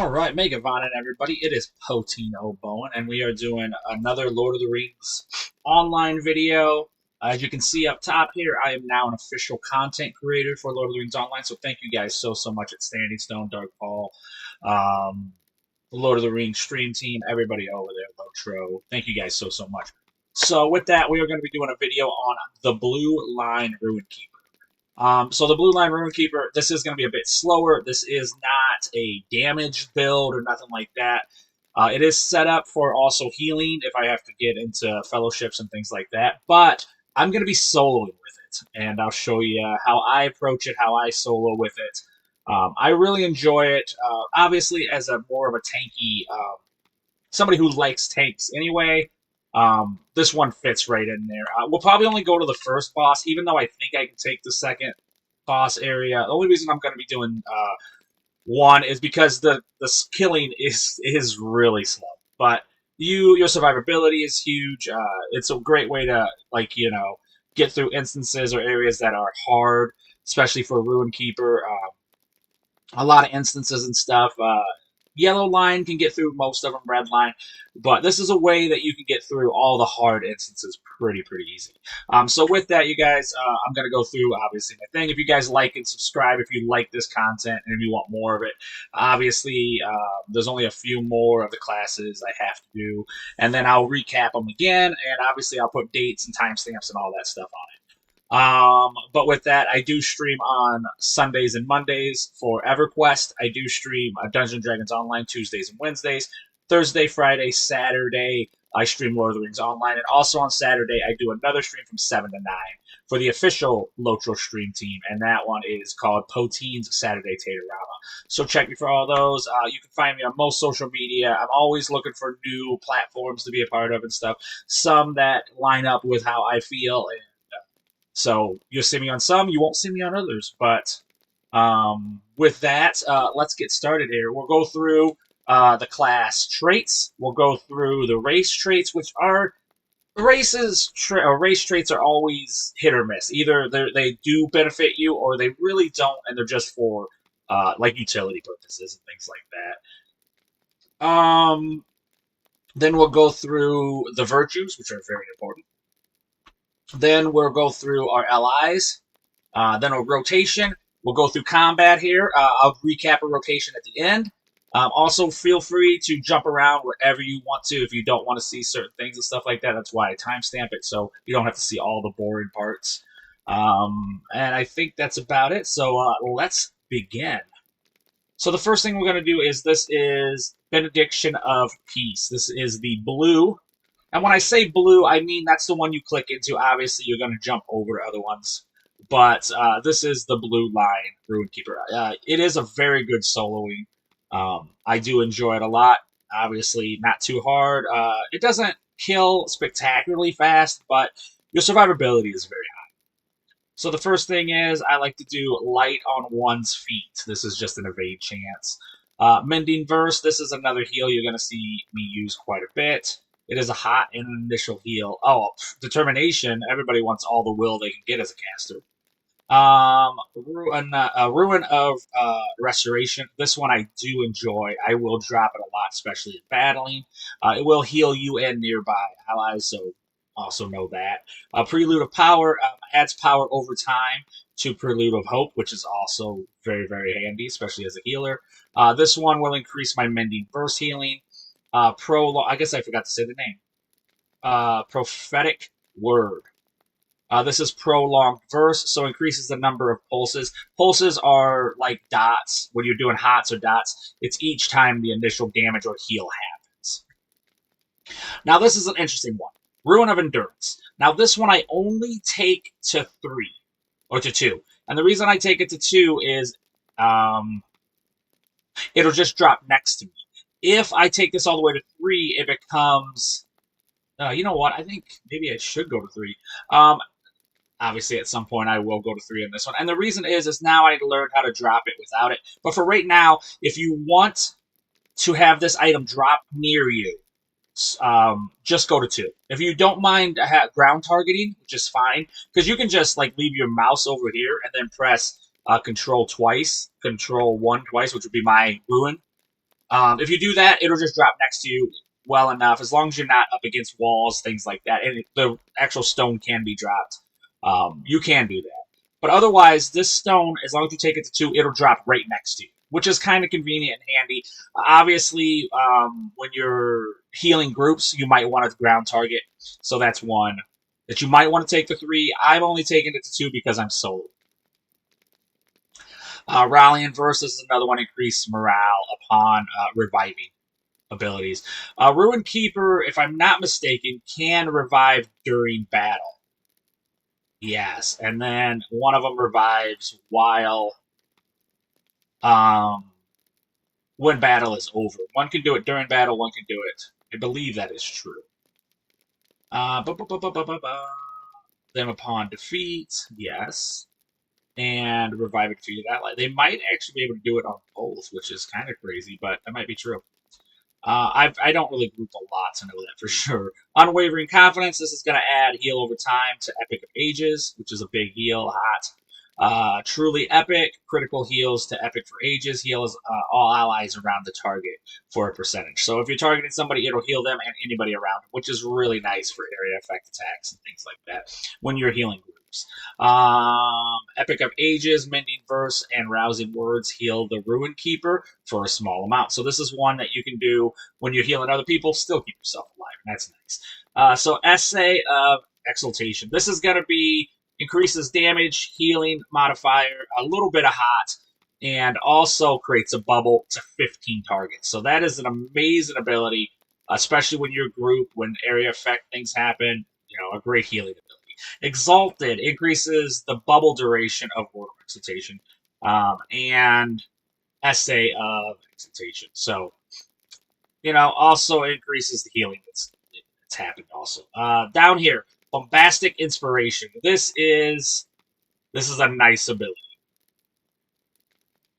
All right, Megavon and everybody, it is Poteen Bowen, and we are doing another Lord of the Rings online video. As you can see up top here, I am now an official content creator for Lord of the Rings Online, so thank you guys so much at Standing Stone, Dark Paul, Lord of the Rings stream team, everybody over there, LOTRO. Thank you guys so much. So with that, we are going to be doing a video on the Blue Line RUNE-KEEPER. So the Blue Line RUNE-KEEPER, this is going to be a bit slower. This is not a damage build or nothing like that. It is set up for also healing if I have to get into fellowships and things like that. But I'm going to be soloing with it, and I'll show you how I approach it, how I solo with it. I really enjoy it, obviously as a more of a tanky, somebody who likes tanks anyway. This one fits right in there. We'll probably only go to the first boss, even though I think I can take the second boss area. The only reason I'm going to be doing one is because the killing is really slow. But your survivability is huge. It's a great way to get through instances or areas that are hard, especially for RUNE-KEEPER. A lot of instances and stuff. Yellow line can get through most of them, red line, but this is a way that you can get through all the hard instances pretty easy. So with that, you guys, I'm going to go through, obviously, my thing. If you guys like and subscribe, if you like this content and if you want more of it, obviously, there's only a few more of the classes I have to do, and then I'll recap them again, and obviously I'll put dates and timestamps and all that stuff on it. But with that, I do stream on Sundays and Mondays for EverQuest. I do stream Dungeons & Dragons Online Tuesdays and Wednesdays. Thursday, Friday, Saturday, I stream Lord of the Rings Online. And also on Saturday, I do another stream from 7 to 9 for the official LOTRO stream team. And that one is called Poteen's Saturday Taterama. So check me for all those. You can find me on most social media. I'm always looking for new platforms to be a part of and stuff. Some that line up with how I feel. So you'll see me on some, you won't see me on others. But with that, let's get started here. We'll go through the class traits. We'll go through the race traits, which are race traits are always hit or miss. Either they do benefit you, or they really don't, and they're just for like utility purposes and things like that. Then we'll go through the virtues, which are very important. Then we'll go through our allies. Then a rotation. We'll go through combat here. I'll recap a rotation at the end. Also, feel free to jump around wherever you want to if you don't want to see certain things and stuff like that. That's why I timestamp it, so you don't have to see all the boring parts. And I think that's about it. So let's begin. So the first thing we're going to do is this is Benediction of Peace. This is the blue. And when I say blue, I mean that's the one you click into. Obviously, you're going to jump over to other ones. But this is the Blue Line RUNE-KEEPER. It is a very good soloing. I do enjoy it a lot. Obviously, not too hard. It doesn't kill spectacularly fast, but your survivability is very high. So the first thing is I like to do light on one's feet. This is just an evade chance. Mending Verse, this is another heal you're going to see me use quite a bit. It is a hot and an initial heal. Oh, Determination. Everybody wants all the will they can get as a caster. Ruin of Restoration. This one I do enjoy. I will drop it a lot, especially in battling. It will heal you and nearby allies, so also know that. Prelude of Power adds power over time to Prelude of Hope, which is also very handy, especially as a healer. This one will increase my Mending Verse healing. I guess I forgot to say the name. Prophetic Word. This is prolonged verse, so increases the number of pulses. Pulses are like dots. When you're doing hots or dots, it's each time the initial damage or heal happens. Now this is an interesting one. Ruin of Endurance. Now this one I only take to 3, or to 2. And the reason I take it to 2 is it'll just drop next to me. If I take this all the way to 3, it becomes... you know what? I think maybe I should go to 3. Obviously, at some point, I will go to 3 on this one. And the reason is now I learned how to drop it without it. But for right now, if you want to have this item drop near you, just go to 2. If you don't mind ground targeting, which is fine, because you can just leave your mouse over here and then press Control 1 twice, which would be my ruin. If you do that, it'll just drop next to you well enough, as long as you're not up against walls, things like that, and the actual stone can be dropped. You can do that. But otherwise, this stone, as long as you take it to 2, it'll drop right next to you, which is kind of convenient and handy. Obviously, when you're healing groups, you might want to ground target. So that's one that you might want to take to 3. I'm only taking it to 2 because I'm solo. Rallying Versus is another one, increased morale upon reviving abilities. RUNE-KEEPER, if I'm not mistaken, can revive during battle. Yes, and then one of them revives while when battle is over. One can do it during battle, one can do it. I believe that is true. Them upon defeat, yes. And revive a defeated ally. They might actually be able to do it on both, which is kind of crazy, but that might be true. I don't really group a lot to know that for sure. Unwavering Confidence, this is going to add heal over time to Epic of Ages, which is a big heal, hot. Truly Epic, critical heals to Epic for Ages, heals all allies around the target for a percentage. So if you're targeting somebody, it'll heal them and anybody around them, which is really nice for area effect attacks and things like that when you're healing groups. Epic of Ages, Mending Verse, and Rousing Words heal the RUNE-KEEPER for a small amount. So this is one that you can do when you're healing other people, still keep yourself alive, and that's nice. So Essay of Exaltation. This is going to be increases damage, healing modifier, a little bit of hot, and also creates a bubble to 15 targets. So that is an amazing ability, especially when you're a group, when area effect things happen, a great healing ability. Exalted increases the bubble duration of Word of Exaltation, and Essay of Exaltation. So, also increases the healing that's happened also. Down here, Bombastic Inspiration. This is a nice ability.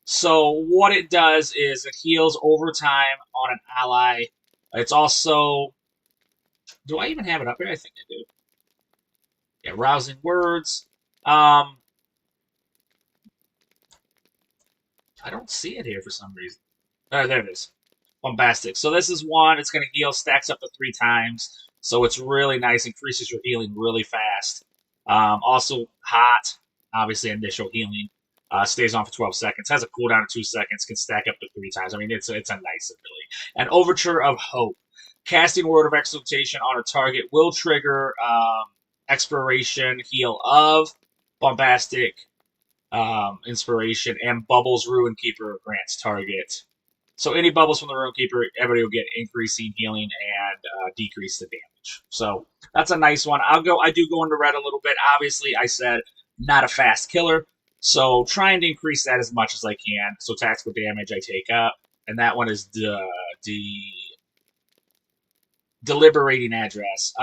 So what it does is it heals over time on an ally. It's also... Do I even have it up here? I think I do. Yeah, Rousing Words. I don't see it here for some reason. There it is. Bombastic. So this is one. It's going to heal, stacks up to 3 times. So it's really nice. Increases your healing really fast. Also hot. Obviously initial healing. Stays on for 12 seconds. Has a cooldown of 2 seconds. Can stack up to 3 times. I mean, it's a nice ability. And Overture of Hope. Casting Word of Exaltation on a target will trigger Expiration, Heal of, Bombastic, Inspiration, and Bubbles RUNE-KEEPER grants target. So any bubbles from the RUNE-KEEPER, everybody will get increasing healing and decrease the damage. So that's a nice one. I do go into red a little bit. Obviously, I said not a fast killer, so trying to increase that as much as I can. So tactical damage I take up, and that one is Deliberating Address.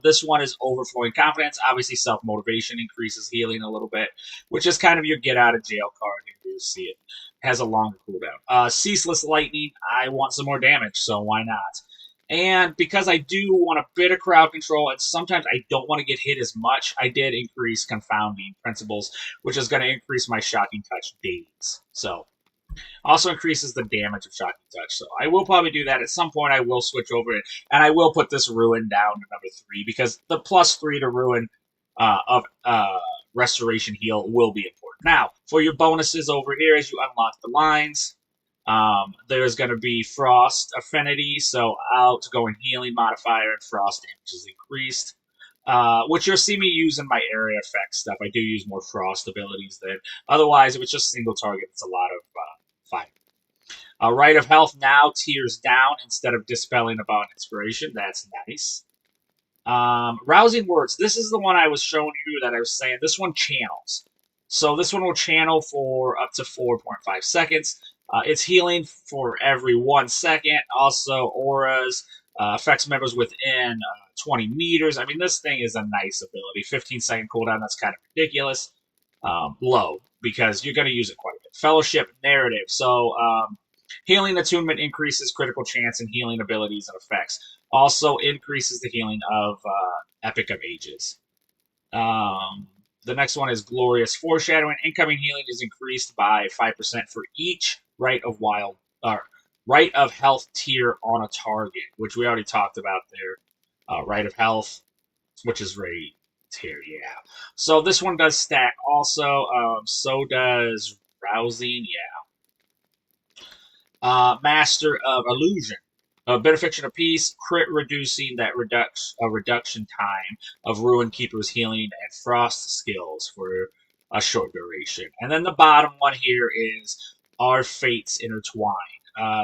This one is Overflowing Confidence. Obviously, self-motivation increases healing a little bit, which is kind of your get-out-of-jail card. You see it. Has a longer cooldown. Ceaseless Lightning. I want some more damage, so why not? And because I do want a bit of crowd control, and sometimes I don't want to get hit as much, I did increase Confounding Principles, which is going to increase my Shocking Touch days. So, also increases the damage of Shocking Touch. So I will probably do that. At some point, I will switch over it, and I will put this Ruin down to number 3, because the +3 to Ruin of Restoration Heal will be important. Now, for your bonuses over here, as you unlock the lines, there's going to be Frost Affinity, so outgoing healing modifier and Frost damage is increased, which you'll see me use in my area effect stuff. I do use more Frost abilities than otherwise. If it's just single target, it's a lot of fire. Rite of Health now tears down instead of dispelling about inspiration. That's nice. Rousing Words. This is the one I was showing you that I was saying. This one channels. So this one will channel for up to 4.5 seconds. It's healing for every 1 second. Also, auras, affects members within 20 meters. I mean, this thing is a nice ability. 15-second cooldown, that's kind of ridiculous. Low, because you're going to use it quite a bit. Fellowship Narrative. So, healing attunement increases critical chance and healing abilities and effects. Also increases the healing of Epic of Ages. The next one is Glorious Foreshadowing. Incoming healing is increased by 5% for each Rite of Wild Rite of Health tier on a target, which we already talked about there. Rite of Health, which is rate tier, yeah. So this one does stack also. So does Rousing, yeah. Master of Illusion. Benefiction of Peace, crit reducing that reduction time of RUNE-KEEPER's healing and frost skills for a short duration. And then the bottom one here is Our Fates Intertwine.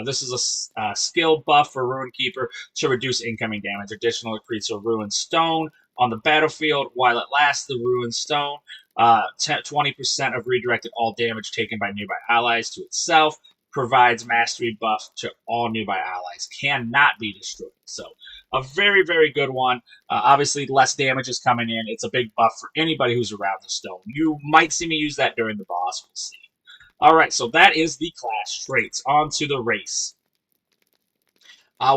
This is a skill buff for RUNE-KEEPER to reduce incoming damage. Additionally, creates a Ruined Stone on the battlefield. While it lasts, the Ruined Stone 20% of redirected all damage taken by nearby allies to itself. Provides mastery buff to all nearby allies. Cannot be destroyed. So a very, very good one. Obviously, less damage is coming in. It's a big buff for anybody who's around the stone. You might see me use that during the boss. We'll see. All right, so that is the class traits. On to the race.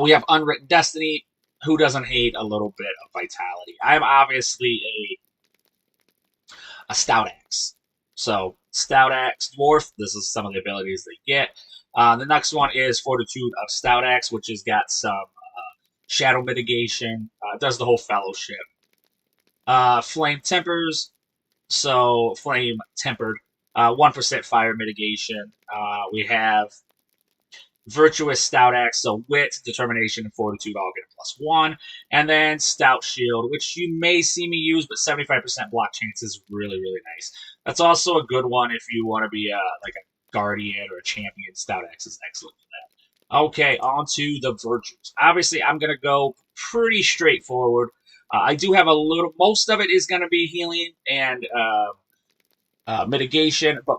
We have Unwritten Destiny. Who doesn't hate a little bit of vitality? I'm obviously a Stout Axe. So, Stout Axe Dwarf, this is some of the abilities they get. The next one is Fortitude of Stout Axe, which has got some shadow mitigation, does the whole fellowship. Flame Tempers, so Flame Tempered, 1% fire mitigation. We have Virtuous Stout Axe, so Wit, Determination, and Fortitude all get a +1. And then Stout Shield, which you may see me use, but 75% block chance is really, really nice. That's also a good one if you want to be like a Guardian or a Champion. Stout Axe is excellent for that. Okay, on to the Virtues. Obviously, I'm going to go pretty straightforward. I do have a little, most of it is going to be healing and mitigation, but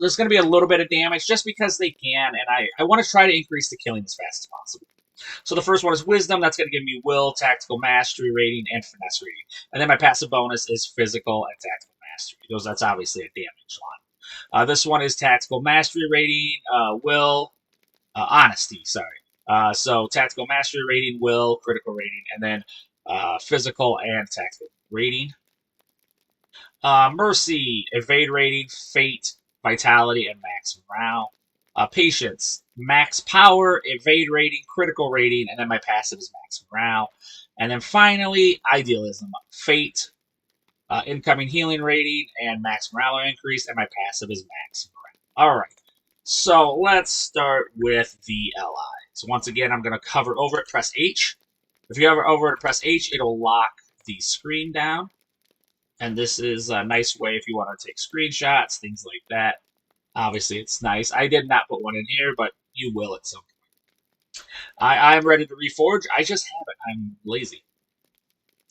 there's going to be a little bit of damage just because they can, and I want to try to increase the killing as fast as possible. So the first one is Wisdom. That's going to give me Will, Tactical Mastery rating, and Finesse rating. And then my passive bonus is Physical and Tactical Mastery. That's obviously a damage line. This one is Tactical Mastery rating, Will, Honesty, sorry. So Tactical Mastery rating, Will, Critical rating, and then Physical and Tactical rating. Mercy, Evade rating, Fate, Vitality, and Max Morale. Patience, Max Power, Evade rating, Critical rating, and then my passive is Max Morale. And then finally, Idealism, Fate, Incoming Healing rating, and Max Morale are increased, and my passive is Max Morale. Alright, so let's start with the allies. Once again, I'm going to cover over it, press H. If you hover over it, press H, it'll lock the screen down. And this is a nice way if you want to take screenshots, things like that. Obviously, it's nice. I did not put one in here, but you will at some point. I'm ready to reforge. I just haven't. I'm lazy.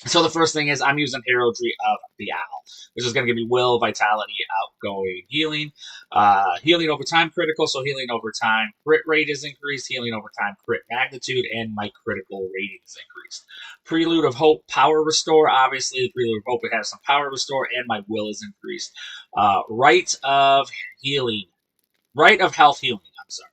So the first thing is I'm using Heraldry of the Owl, which is going to give me Will, Vitality, Outgoing, Healing. Healing over time, critical, so healing over time. Crit rate is increased, healing over time, crit magnitude, and my critical rating is increased. Prelude of Hope, Power Restore. Obviously, the Prelude of Hope, it has some Power Restore, and my Will is increased. Rite of Healing. Rite of Health Healing, I'm sorry.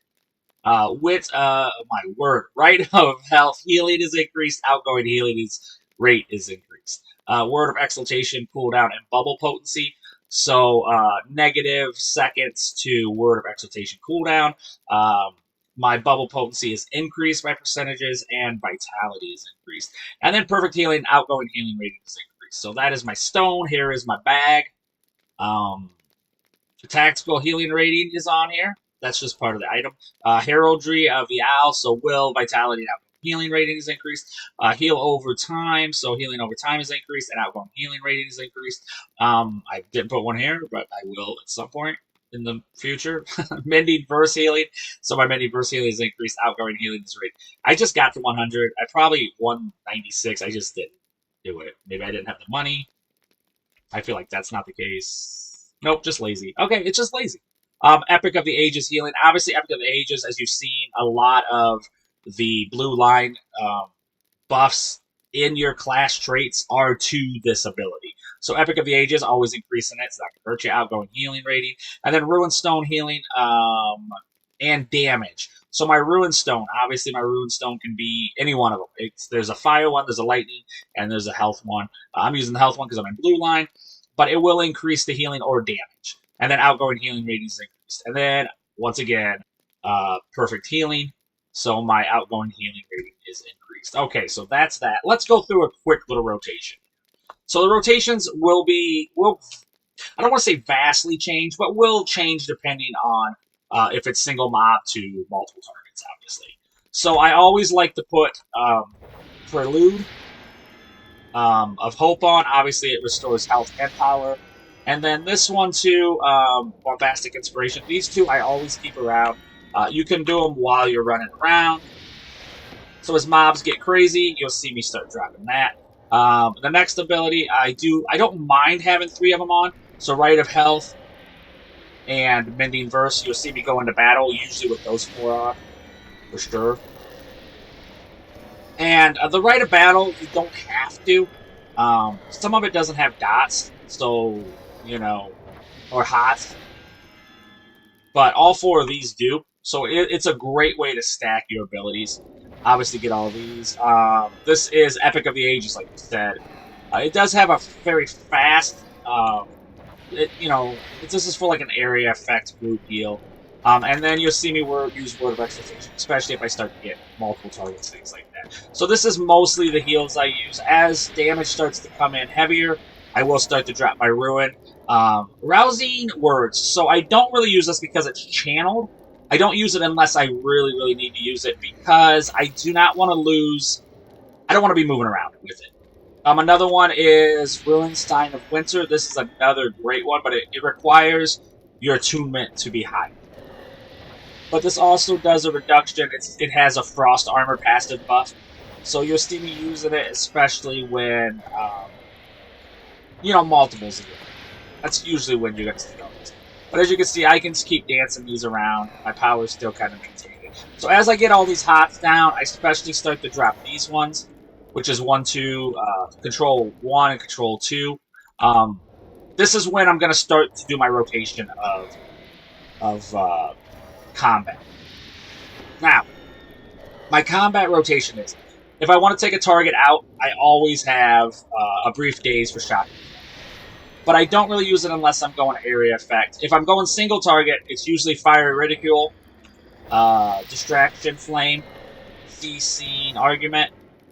My word. Rite of Health Healing is increased, Outgoing Healing is rate is increased. Word of Exaltation, cooldown, and bubble potency. So negative seconds to Word of Exaltation cooldown. My bubble potency is increased by percentages, and vitality is increased. And then perfect healing, outgoing healing rating is increased. So that is my stone. Here is my bag. Tactical healing rating is on here. That's just part of the item. Heraldry of the Owl, so will, vitality, and outgoing healing rating is increased. Heal over time, so healing over time is increased, and outgoing healing rating is increased. I didn't put one here, but I will at some point in the future. Mending Verse Healing, so my Mending Verse Healing is increased, outgoing healing is rated. I just got to 100. I probably 196. I just didn't do it. Maybe I didn't have the money. I feel like that's not the case. Nope, just lazy. Okay, it's just lazy. Epic of the Ages Healing. Obviously, Epic of the Ages, as you've seen, a lot of the blue line buffs in your class traits are to this ability. So Epic of the Ages, always increasing it. It's not going to hurt you. Outgoing healing rating. And then Ruin Stone healing and damage. So my Ruin Stone, obviously my Ruin Stone can be any one of them. There's a fire one, there's a lightning, and there's a health one. I'm using the health one because I'm in blue line. But it will increase the healing or damage. And then outgoing healing rating is increased. And then, once again, perfect healing. so my outgoing healing rating is increased. Okay, so that's that. Let's go through a quick little rotation. So the rotations will I don't want to say vastly change, but will change depending on if it's single mob to multiple targets, obviously. So I always like to put Prelude of Hope on. Obviously, it restores health and power. And then this one too, Bombastic Inspiration. These two I always keep around. You can do them while you're running around. So as mobs get crazy, you'll see me start dropping that. The next ability I don't mind having 3 of them on. So Rite of Health and Mending Verse, you'll see me go into battle, usually with those 4 on, for sure. And the Rite of Battle, you don't have to. Some of it doesn't have dots, so, you know, or HOTS. But all 4 of these do. So it's a great way to stack your abilities. Obviously, get all these. This is Epic of the Ages, like you said. It does have a very fast, this is for like an area effect group heal. And then you'll see me use Word of Exaltation, especially if I start to get multiple targets, things like that. So this is mostly the heals I use. As damage starts to come in heavier, I will start to drop my Ruin. Rousing Words. So I don't really use this because it's channeled. I don't use it unless I really, really need to use it because I do not want to lose... I don't want to be moving around with it. Another one is Ruinstein of Winter. This is another great one, but it requires your attunement to be high. But this also does a reduction. It has a Frost Armor passive buff. So you'll see me using it, especially when, multiples of it. That's usually when you're going to see those. But as you can see, I can just keep dancing these around. My power is still kind of maintained. So as I get all these HOTS down, I especially start to drop these ones, which is 1, 2, Control 1 and Control 2. This is when I'm going to start to do my rotation of combat. Now, my combat rotation is, if I want to take a target out, I always have a brief daze for shot. But I don't really use it unless I'm going area effect. If I'm going single target, it's usually Fiery Ridicule, Distraction Flame, Ceasing Argument,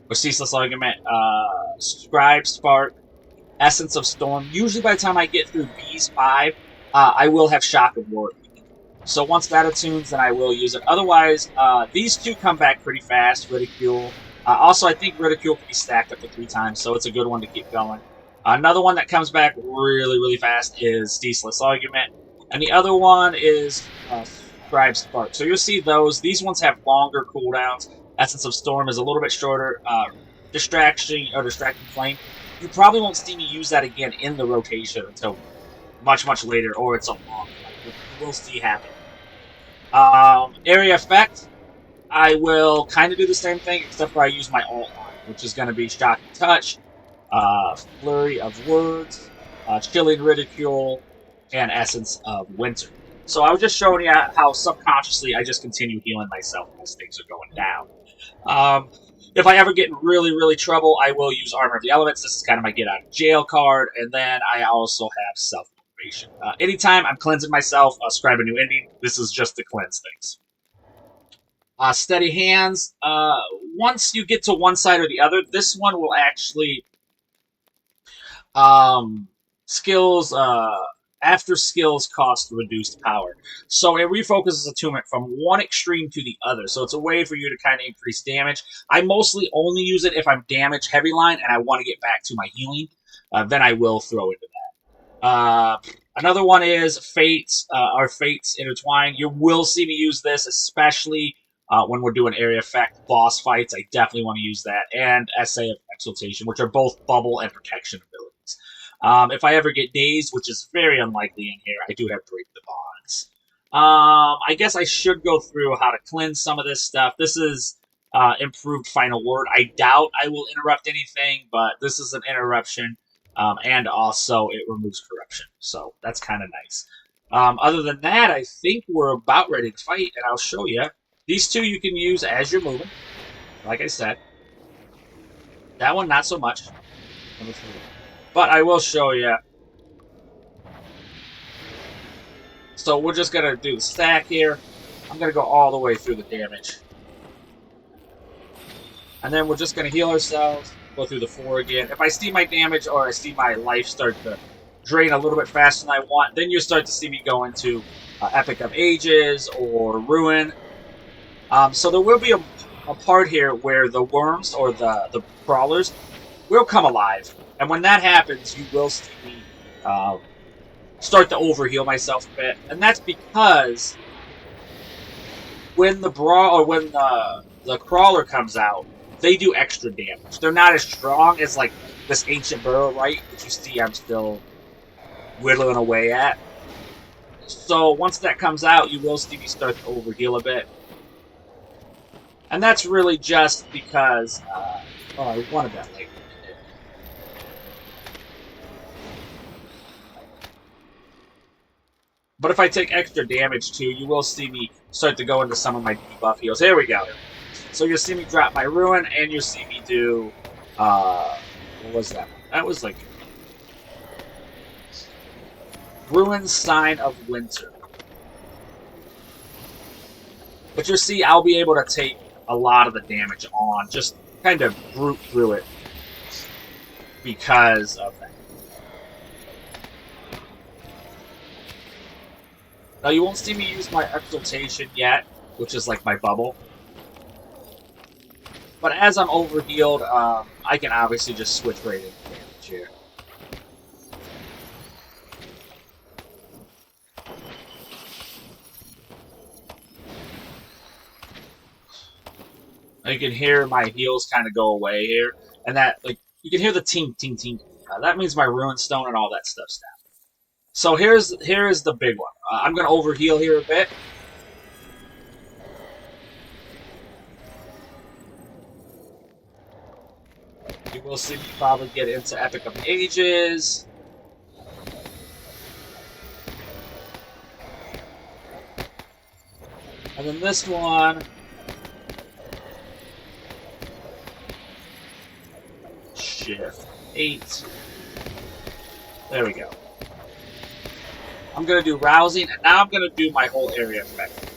or Ceaseless Argument, Scribe Spark, Essence of Storm. Usually by the time I get through these 5, I will have Shock of War. So once that attunes, then I will use it. Otherwise, these 2 come back pretty fast, Ridicule. Also, I think Ridicule can be stacked up to 3 times, so it's a good one to keep going. Another one that comes back really, really fast is Ceaseless Argument. And the other one is Scribe Spark. So you'll see those. These ones have longer cooldowns. Essence of Storm is a little bit shorter. Distraction Flame. You probably won't see me use that again in the rotation until much, much later, or it's a long one. We'll see happen. Area Effect, I will kind of do the same thing, except for I use my alt on, which is going to be Shocking Touch, Flurry of Words, Chilling Ridicule, and Essence of Winter. So I was just showing you how subconsciously I just continue healing myself as things are going down. If I ever get in really, really trouble, I will use Armor of the Elements. This is kind of my get out of jail card. And then I also have Self-Motivation. Anytime I'm cleansing myself, Scribe a New Ending. This is just to cleanse things. Steady Hands. Once you get to one side or the other, this one will actually... skills... after skills cost reduced power. So it refocuses attunement from one extreme to the other. So it's a way for you to kind of increase damage. I mostly only use it if I'm damage heavy line and I want to get back to my healing. Then I will throw into that. Another one is Fates, our Fates Intertwine. You will see me use this, especially when we're doing area effect boss fights. I definitely want to use that. And Essay of Exaltation, which are both bubble and protection abilities. If I ever get dazed, which is very unlikely in here, I do have Break the Bonds. I guess I should go through how to cleanse some of this stuff. This is improved Final Word. I doubt I will interrupt anything, but this is an interruption, and also it removes corruption. So that's kind of nice. Other than that, I think we're about ready to fight, and I'll show you. These 2 you can use as you're moving, like I said. That one, not so much. But I will show you. So we're just going to do the stack here. I'm going to go all the way through the damage. And then we're just going to heal ourselves, go through the 4 again. If I see my damage or I see my life start to drain a little bit faster than I want, then you start to see me go into Epic of Ages or Ruin. So there will be a part here where the worms or the crawlers will come alive. And when that happens, you will see me start to overheal myself a bit. And that's because when the crawler comes out, they do extra damage. They're not as strong as like this ancient burrow, right? That you see I'm still whittling away at. So once that comes out, you will see me start to overheal a bit. And that's really just because oh, I wanted that late. But if I take extra damage too, you will see me start to go into some of my debuff heals. Here we go. So you'll see me drop my Ruin, and you'll see me do, what was that? That was like Ruin Sign of Winter. But you'll see I'll be able to take a lot of the damage on, just kind of brute through it because of that. Now you won't see me use my Exaltation yet, which is like my bubble. But as I'm overhealed, I can obviously just switch right into damage here. Now you can hear my heals kind of go away here, and that like you can hear the ting ting ting. That means my Ruin Stone and all that stuff's down. So here's the big one. I'm gonna overheal here a bit. You will see me probably get into Epic of Ages. And then this one. Shift 8. There we go. I'm going to do Rousing, and now I'm going to do my whole area effect.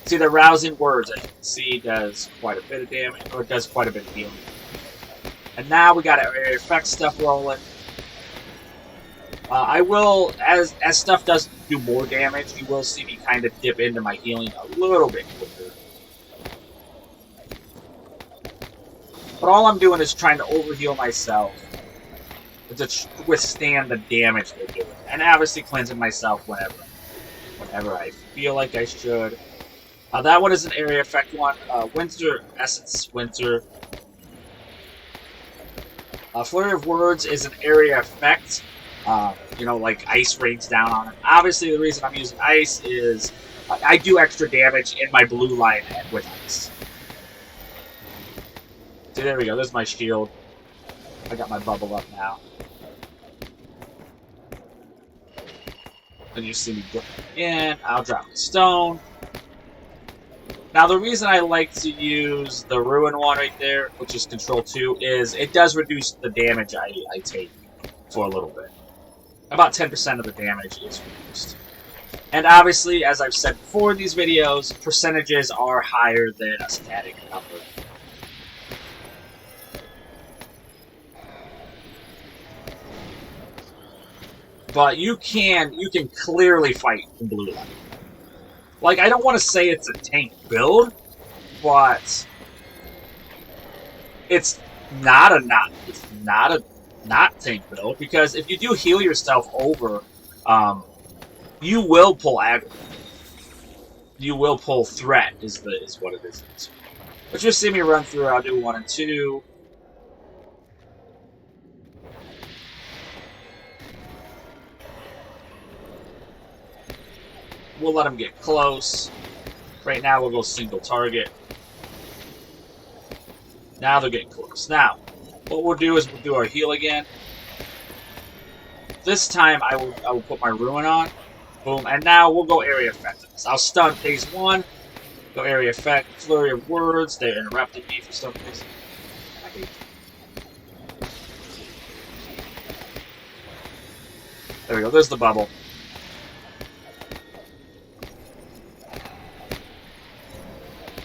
See, the Rousing Words, as you can see, does quite a bit of damage, or it does quite a bit of healing. And now we got our area effect stuff rolling. I will, as stuff does do more damage, you will see me kind of dip into my healing a little bit quicker. But all I'm doing is trying to overheal myself to withstand the damage they're doing. And obviously cleansing myself whenever I feel like I should. That one is an area effect one. Winter Essence Winter. Flurry of Words is an area effect. You know, like ice rains down on it. Obviously, the reason I'm using ice is I do extra damage in my blue line with ice. See, there we go. There's my shield. I got my bubble up now. Then you see me go in. I'll drop the stone. Now, the reason I like to use the Ruin one right there, which is Control 2, is it does reduce the damage I take for a little bit. About 10% of the damage is reduced. And obviously, as I've said before in these videos, percentages are higher than a static number. But you can clearly fight in blue light. Like, I don't want to say it's a tank build, but it's not a not tank build, because if you do heal yourself over, you will pull aggro. You will pull threat is what it is. But you'll see me run through. I'll do 1 and 2. We'll let them get close. Right now, we'll go single target. Now they're getting close. Now, what we'll do is we'll do our heal again. This time, I will put my Ruin on. Boom. And now we'll go area effectiveness. I'll stun phase 1. Go area effect. Flurry of Words. They're interrupting me for some reason. I hate them. There we go. There's the bubble.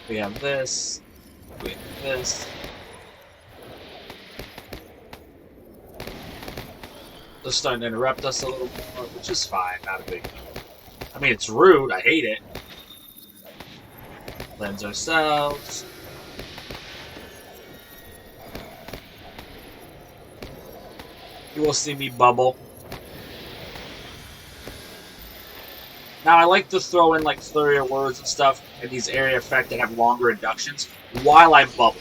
We have this. We have this. They're starting to interrupt us a little more, which is fine, not a big deal. I mean, it's rude, I hate it. Cleanse ourselves. You will see me bubble. Now, I like to throw in, like, flurry of words and stuff in these area effects that have longer inductions while I bubble.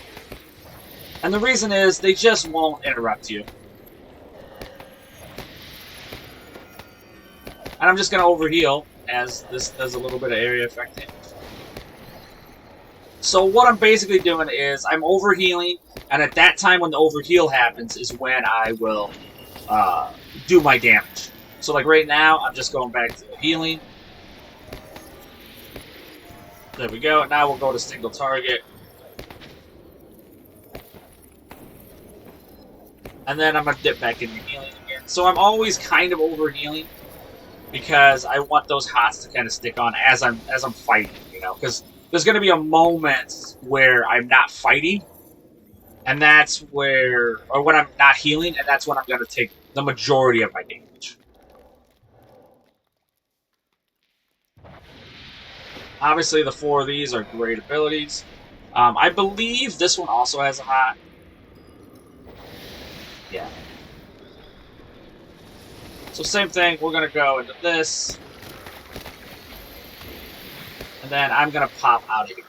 And the reason is, they just won't interrupt you. And I'm just going to overheal, as this does a little bit of area effect damage. So what I'm basically doing is, I'm overhealing, and at that time when the overheal happens is when I will do my damage. So like right now, I'm just going back to healing. There we go. Now we'll go to single target. And then I'm going to dip back into healing again. So I'm always kind of overhealing because I want those hots to kind of stick on as I'm fighting, you know, because there's going to be a moment where I'm not fighting, and that's where, or when I'm not healing, and that's when I'm going to take the majority of my damage. Obviously, the 4 of these are great abilities. I believe this one also has a hot. Yeah. So same thing, we're going to go into this. And then I'm going to pop out of here.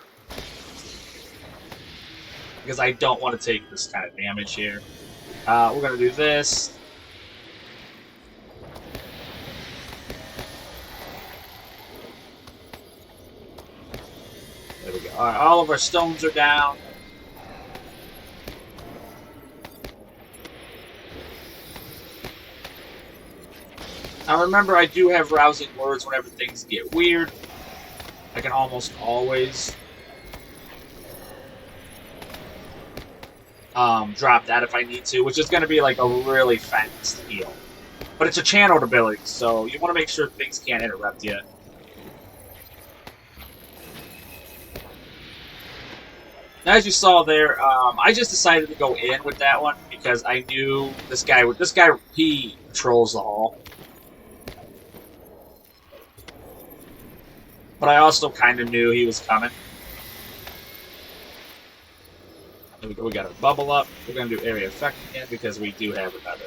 Because I don't want to take this kind of damage here. We're going to do this. There we go. Alright, all of our stones are down. Now remember, I do have rousing words whenever things get weird. I can almost always drop that if I need to, which is going to be like a really fast heal. But it's a channeled ability, so you want to make sure things can't interrupt you. Now, as you saw there, I just decided to go in with that one because I knew this guy, he patrols the hall. But I also kind of knew he was coming. We got a bubble up. We're going to do area effect again because we do have another.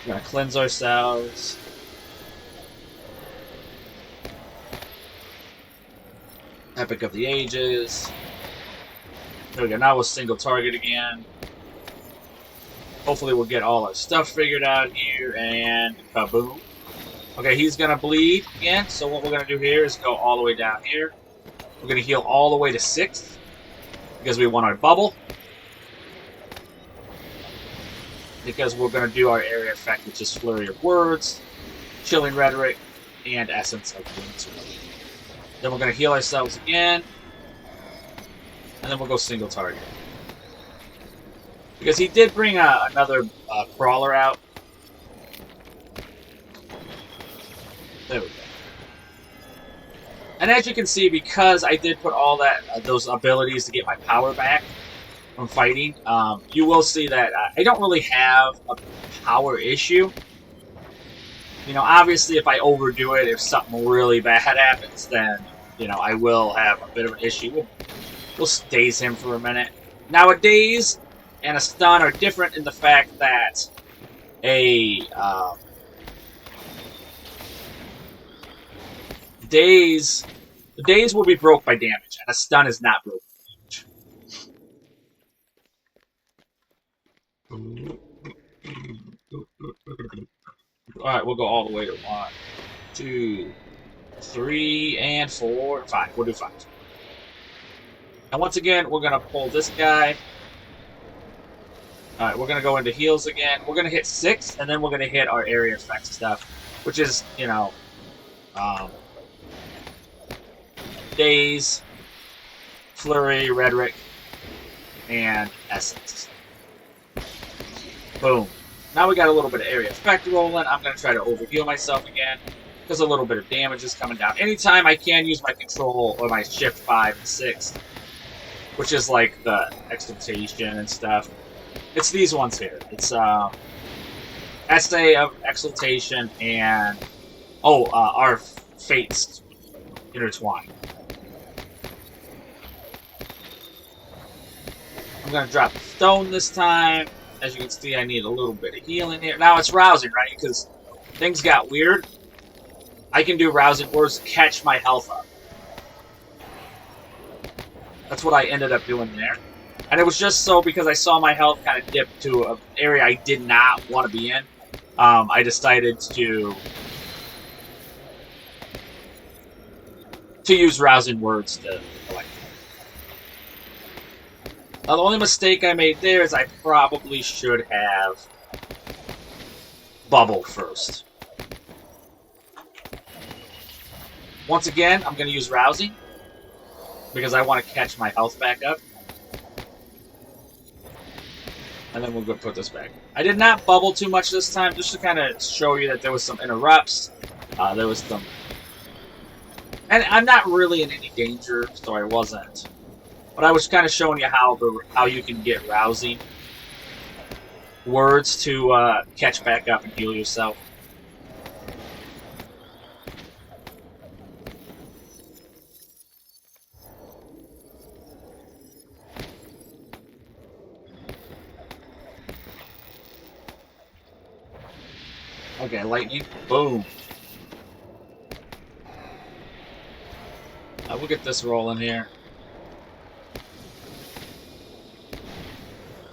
We're going to cleanse ourselves. Epic of the Ages. There we go. Now we'll single target again. Hopefully we'll get all our stuff figured out here. And kaboom. Okay, he's going to bleed again. So what we're going to do here is go all the way down here. We're going to heal all the way to 6th. Because we want our bubble. Because we're going to do our area effect, which is Flurry of Words, Chilling Rhetoric, and Essence of Winter. Then we're going to heal ourselves again. And then we'll go single target. Because he did bring another crawler out. There we go. And as you can see, because I did put all that those abilities to get my power back from fighting, you will see that I don't really have a power issue. You know, obviously, if I overdo it, if something really bad happens, then, you know, I will have a bit of an issue. We'll daze him for a minute. Now, a daze and a stun are different in the fact that a daze will be broke by damage, and a stun is not broke by damage. Alright, we'll go all the way to 1, 2, 3, and 4, and 5. We'll do 5. And once again, we're going to pull this guy. Alright, we're going to go into heals again. We're going to hit 6, and then we're going to hit our area effect stuff, which is, you know, Daze, Flurry, Rhetoric, and Essence. Boom. Now we got a little bit of area effect rolling. I'm going to try to overheal myself again, because a little bit of damage is coming down. Anytime I can use my control or my shift 5 and 6, which is like the exaltation and stuff. It's these ones here. It's Essay of Exaltation and our fates intertwine. I'm gonna drop a stone this time. As you can see, I need a little bit of healing here. Now it's rousing, right? Because things got weird. I can do rousing words to catch my health up. That's what I ended up doing there. And it was just so because I saw my health kind of dip to an area I did not want to be in. I decided to use rousing words to collect. Now, the only mistake I made there is I probably should have bubbled first. Once again, I'm going to use rousing because I want to catch my health back up. And then we'll go put this back. I did not bubble too much this time, just to kind of show you that there was some interrupts. There was some... And I'm not really in any danger, so I wasn't. But I was kind of showing you how you can get rousing words to catch back up and heal yourself. Okay, lightning. Boom. We'll get this rolling here.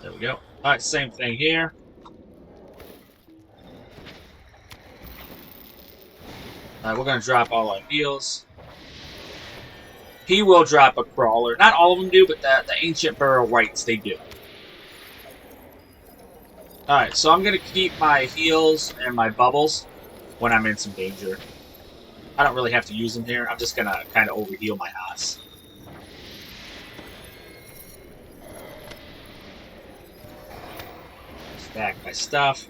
There we go. Alright, same thing here. Alright, we're going to drop all our heals. He will drop a crawler. Not all of them do, but the ancient burial rites, they do. Alright, so I'm going to keep my heals and my bubbles when I'm in some danger. I don't really have to use them here. I'm just going to kind of overheal my hots. Stack my stuff.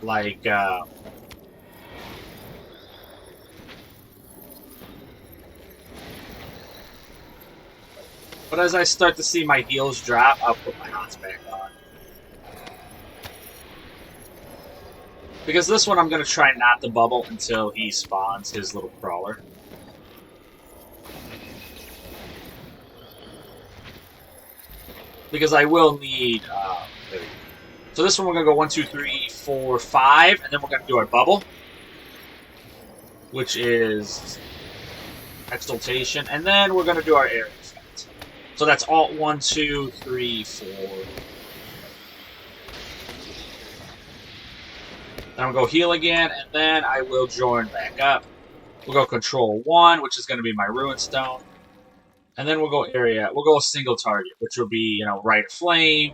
Like, but as I start to see my heals drop, I'll put my hots back on. Because this one I'm going to try not to bubble until he spawns his little crawler. Because I will need... there we go. So this one we're going to go 1, 2, 3, 4, 5, and then we're going to do our bubble. Which is... Exaltation, and then we're going to do our area effect. So that's Alt 1, 2, 3, 4... Then I'll go heal again, and then I will join back up. We'll go Control 1, which is going to be my Ruin Stone. And then we'll go area. We'll go a single target, which will be, you know, Rite of Flame,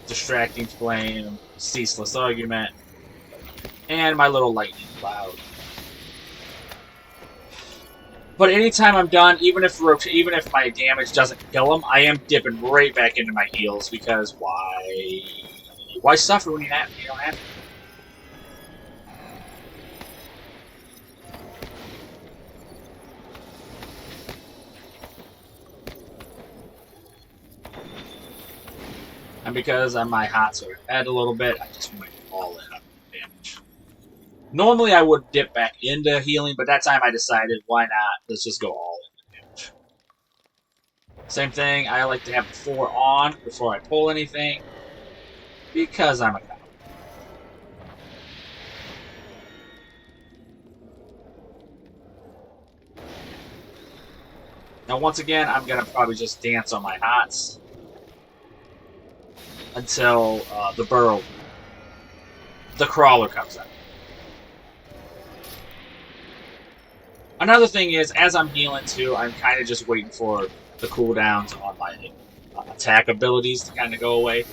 Distracting Flame, Ceaseless Argument, and my little Lightning Cloud. But anytime I'm done, even if my damage doesn't kill him, I am dipping right back into my heals because why suffer when you don't have to? And because my hots are ahead a little bit, I just went all in on damage. Normally I would dip back into healing, but that time I decided, why not? Let's just go all in damage. Same thing, I like to have the 4 on before I pull anything, because I'm a cop. Now once again, I'm going to probably just dance on my hots until the crawler comes out. Another thing is, as I'm healing too, I'm kind of just waiting for the cooldowns on my attack abilities to kind of go away.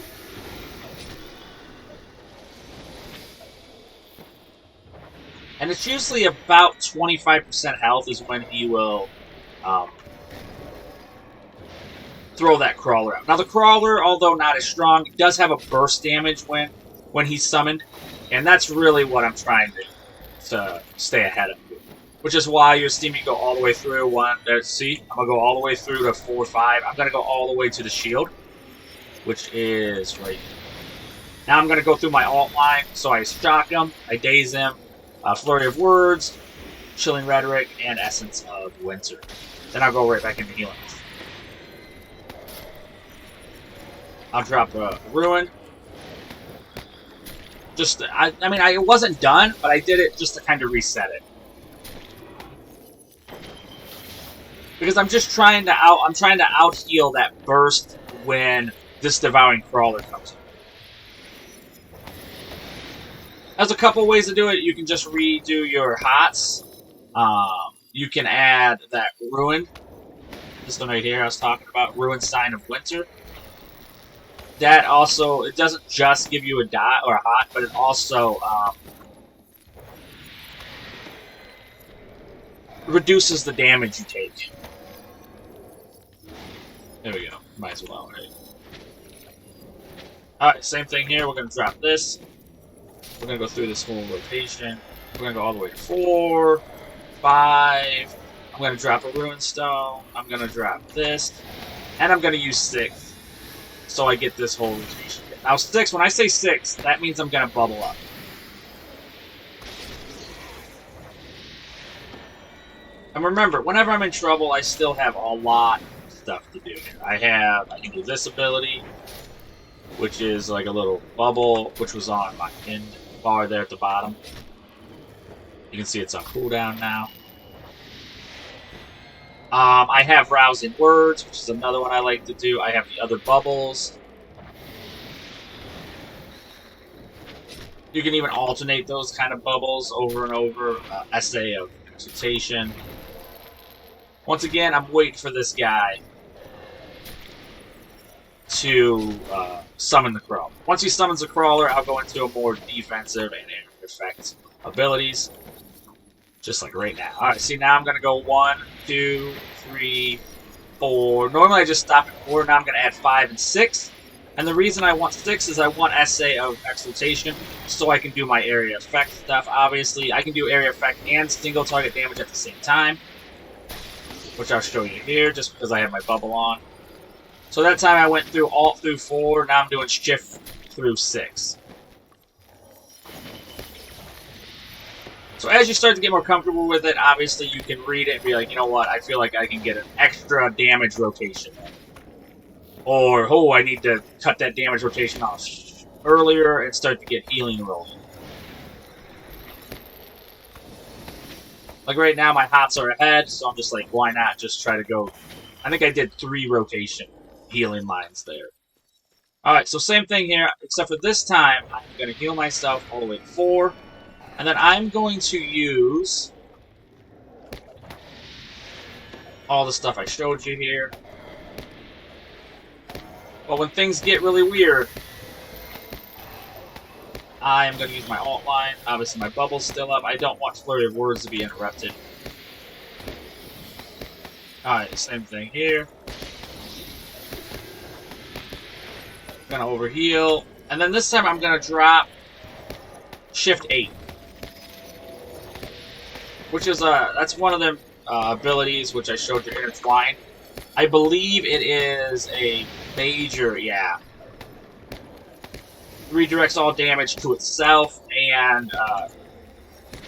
And it's usually about 25% health is when he will throw that crawler out. Now the crawler, although not as strong, does have a burst damage when he's summoned. And that's really what I'm trying to stay ahead of. which is why you're seeing me go all the way through one. See, I'm gonna go all the way through to 4, 5. I'm gonna go all the way to the shield, which is right here. Now I'm gonna go through my alt line, so I shock him, I daze him, flurry of words, chilling rhetoric, and essence of winter. Then I'll go right back into healing. I'll drop a ruin. I mean, it wasn't done, but I did it just to kind of reset it. Because I'm just trying to out heal that burst when this devouring crawler comes in. There's a couple ways to do it. You can just redo your hots. You can add that ruin. This one right here I was talking about, ruin sign of winter. That also, it doesn't just give you a dot or a hot, but it also reduces the damage you take. There we go. Might as well, right? Alright, same thing here. We're going to drop this. We're going to go through this whole rotation. We're going to go all the way to 4, 5. I'm going to drop a ruin stone. I'm going to drop this. And I'm going to use 6. So I get this whole rotation. Now 6, when I say 6, that means I'm going to bubble up. And remember, whenever I'm in trouble, I still have a lot of stuff to do. I can do this ability, which is like a little bubble, which was on my end bar there at the bottom. You can see it's on cooldown now. I have rousing words, which is another one I like to do. I have the other bubbles. You can even alternate those kind of bubbles over and over. Essay of exultation. Once again, I'm waiting for this guy to summon the crawler. Once he summons the crawler, I'll go into a more defensive and effect abilities. Just like right now. Alright, see, now I'm going to go 1, 2, 3, 4. Normally I just stop at 4. Now I'm going to add 5 and 6. And the reason I want 6 is I want Essay of Exultation so I can do my area effect stuff. Obviously, I can do area effect and single target damage at the same time, which I'll show you here just because I have my bubble on. So that time I went through Alt through 4. Now I'm doing Shift through 6. So as you start to get more comfortable with it, obviously you can read it and be like, you know what, I feel like I can get an extra damage rotation. Or, oh, I need to cut that damage rotation off earlier and start to get healing rolling. Like right now, my hots are ahead, so I'm just like, why not just try to go... I think I did 3 rotation healing lines there. Alright, so same thing here, except for this time, I'm going to heal myself all the way to 4. And then I'm going to use all the stuff I showed you here. But when things get really weird, I am going to use my alt line. Obviously my bubble's still up. I don't want Flurry of Words to be interrupted. Alright, same thing here. I'm going to overheal. And then this time I'm going to drop Shift 8. Which is, that's one of the abilities which I showed you, Intertwine. I believe it is a major, yeah. Redirects all damage to itself and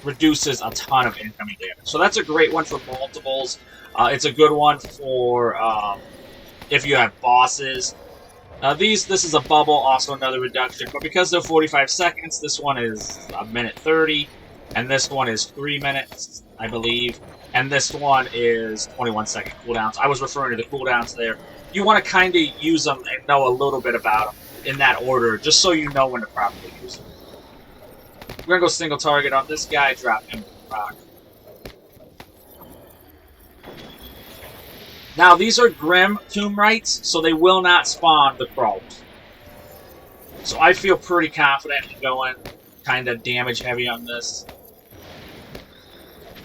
reduces a ton of incoming damage. So that's a great one for multiples. It's a good one for if you have bosses. This is a bubble, also another reduction. But because they're 45 seconds, this one is a minute 30. And this one is 3 minutes, I believe. And this one is 21-second cooldowns. I was referring to the cooldowns there. You want to kind of use them and know a little bit about them in that order, just so you know when to properly use them. We're going to go single target on this guy, drop him with the rock. Now, these are Grim Tomb Rites, so they will not spawn the crawlers. So I feel pretty confident in going kind of damage heavy on this.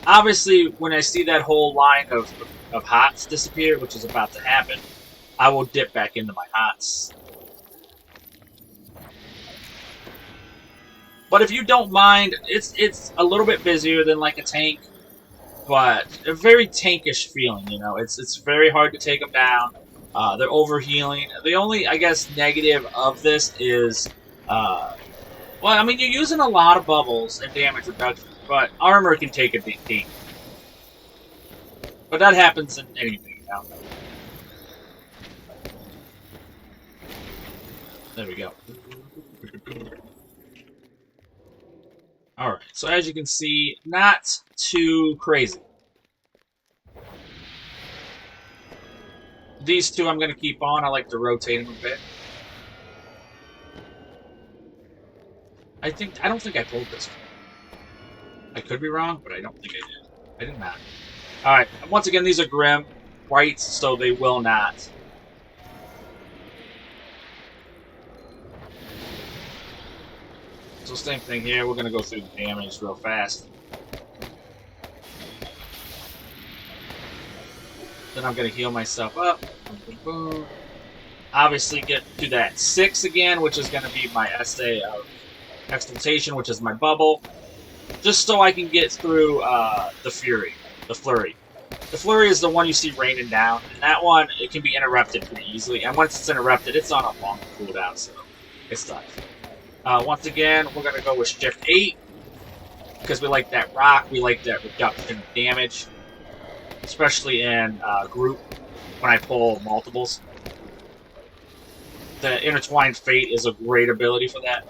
Obviously, when I see that whole line of hots disappear, which is about to happen, I will dip back into my hots. But if you don't mind, it's a little bit busier than like a tank. but a very tankish feeling. You know, it's very hard to take them down. They're overhealing. The only, I guess, negative of this is, well, I mean, you're using a lot of bubbles and damage reduction, but armor can take a beat. But that happens in anything, you know. There we go. Alright, so as you can see, not too crazy. These two I'm going to keep on. I like to rotate them a bit. I don't think I pulled this one. I could be wrong, but I don't think I did. I did not. Alright, once again, these are Grim Whites, so they will not. So same thing here, we're going to go through the damage real fast. Then I'm going to heal myself up. Boom, boom, boom. Obviously get to that 6 again, which is going to be my essay of exaltation, which is my bubble. Just so I can get through the Flurry. The Flurry is the one you see raining down, and that one, it can be interrupted pretty easily. And once it's interrupted, it's on a long cooldown, so it's tough. Once again, we're going to go with Shift 8, because we like that rock, we like that reduction of damage, especially in group, when I pull multiples. The Intertwined Fate is a great ability for that.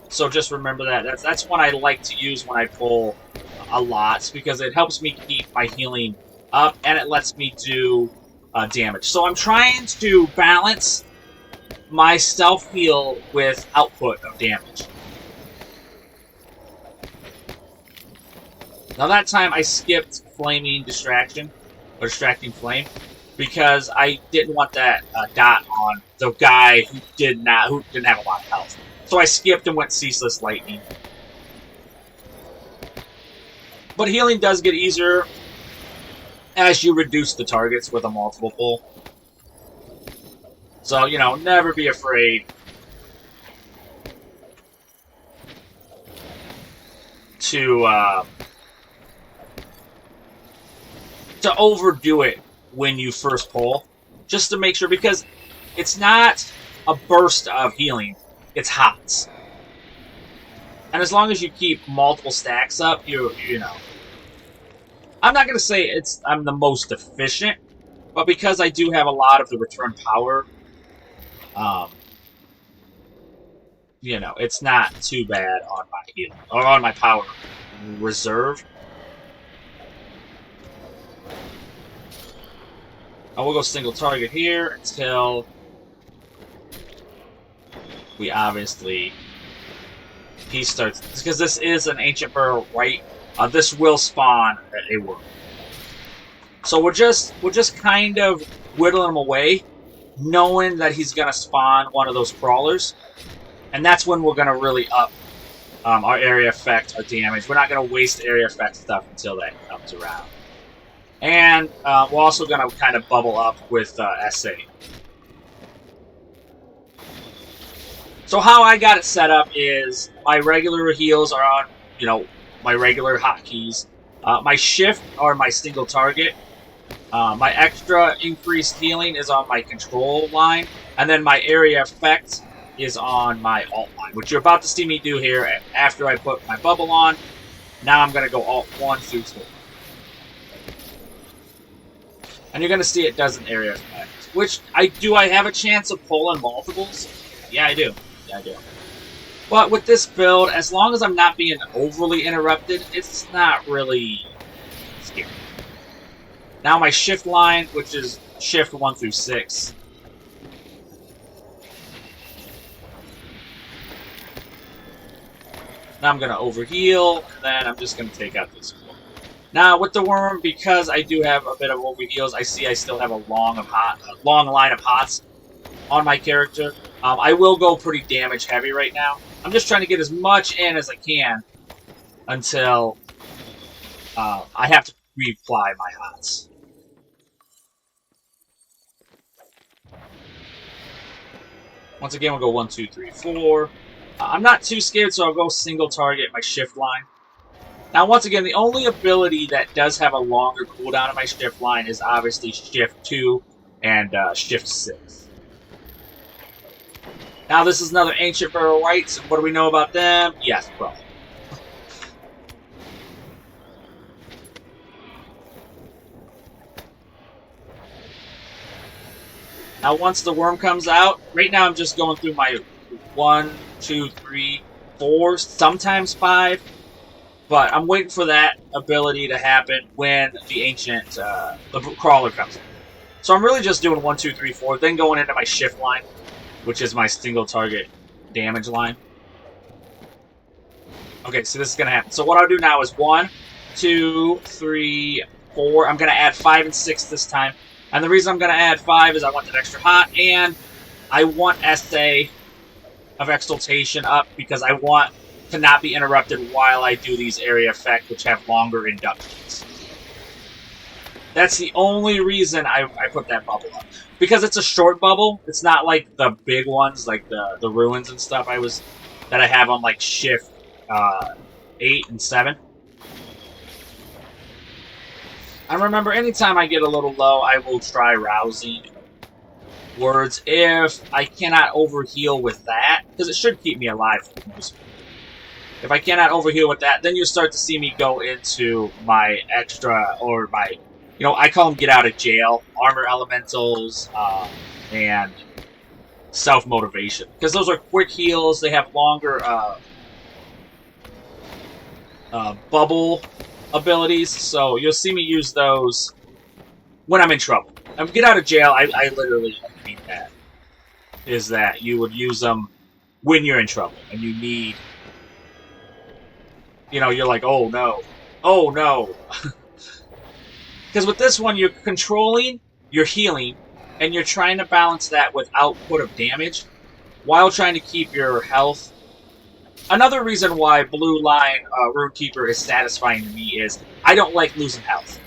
So just remember that. That's one I like to use when I pull a lot, because it helps me keep my healing up, and it lets me do damage. So I'm trying to balance my self-heal with output of damage. Now that time I skipped Flaming Distraction, or Distracting Flame, because I didn't want that dot on the guy who didn't have a lot of health. So I skipped and went Ceaseless Lightning. But healing does get easier as you reduce the targets with a multiple pull. So, you know, never be afraid to overdo it when you first pull, just to make sure, because it's not a burst of healing, it's hots. And as long as you keep multiple stacks up, you know. I'm not going to say I'm the most efficient, but because I do have a lot of the return power, you know, it's not too bad on my healing, or on my power reserve. I will go single target here until we obviously he starts, because this is an Ancient Burrow, right? This will spawn a worm. So we're just kind of whittling him away, knowing that he's gonna spawn one of those crawlers, and that's when we're gonna really up our area effect, our damage. We're not gonna waste area effect stuff until that comes around. And we're also going to kind of bubble up with SA. So how I got it set up is my regular heals are on, you know, my regular hotkeys. My shift are my single target. My extra increased healing is on my control line. And then my area effect is on my alt line, which you're about to see me do here after I put my bubble on. Now I'm going to go alt 1 through 4. And you're going to see it does an area effect. Which, I have a chance of pulling multiples? Yeah, I do. Yeah, I do. But with this build, as long as I'm not being overly interrupted, it's not really scary. Now my shift line, which is shift 1 through 6. Now I'm going to overheal, and then I'm just going to take out this. Now, with the worm, because I do have a bit of overheals, I see I still have a long line of hots on my character. I will go pretty damage heavy right now. I'm just trying to get as much in as I can until I have to reapply my hots. Once again, we'll go 1, 2, 3, 4. I'm not too scared, so I'll go single target my shift line. Now, once again, the only ability that does have a longer cooldown in my shift line is obviously shift 2 and shift 6. Now, this is another Ancient Burial Rites. What do we know about them? Yes, bro. Now, once the worm comes out, right now I'm just going through my 1, 2, 3, 4, sometimes 5. But I'm waiting for that ability to happen when the ancient, the crawler comes in. So I'm really just doing 1, 2, 3, 4, then going into my shift line, which is my single target damage line. Okay, so this is going to happen. So what I'll do now is 1, 2, 3, 4. I'm going to add 5 and 6 this time. And the reason I'm going to add 5 is I want that extra hot, and I want Essay of Exaltation up because I want to not be interrupted while I do these area effects, which have longer inductions. That's the only reason I put that bubble up. Because it's a short bubble. It's not like the big ones, like the ruins and stuff that I have on like shift 8 and 7. I remember anytime I get a little low, I will try rousing words if I cannot overheal with that, because it should keep me alive for the most part. If I cannot overheal with that, then you'll start to see me go into my extra, or my, you know, I call them get out of jail, armor elementals, and self-motivation. Because those are quick heals, they have longer bubble abilities, so you'll see me use those when I'm in trouble. Get out of jail, I literally mean that. Is that you would use them when you're in trouble, and you need, you know, you're like, oh no, oh no. Because with this one, you're controlling, you're healing, and you're trying to balance that with output of damage, while trying to keep your health. Another reason why Blue Line RUNE-KEEPER is satisfying to me is I don't like losing health.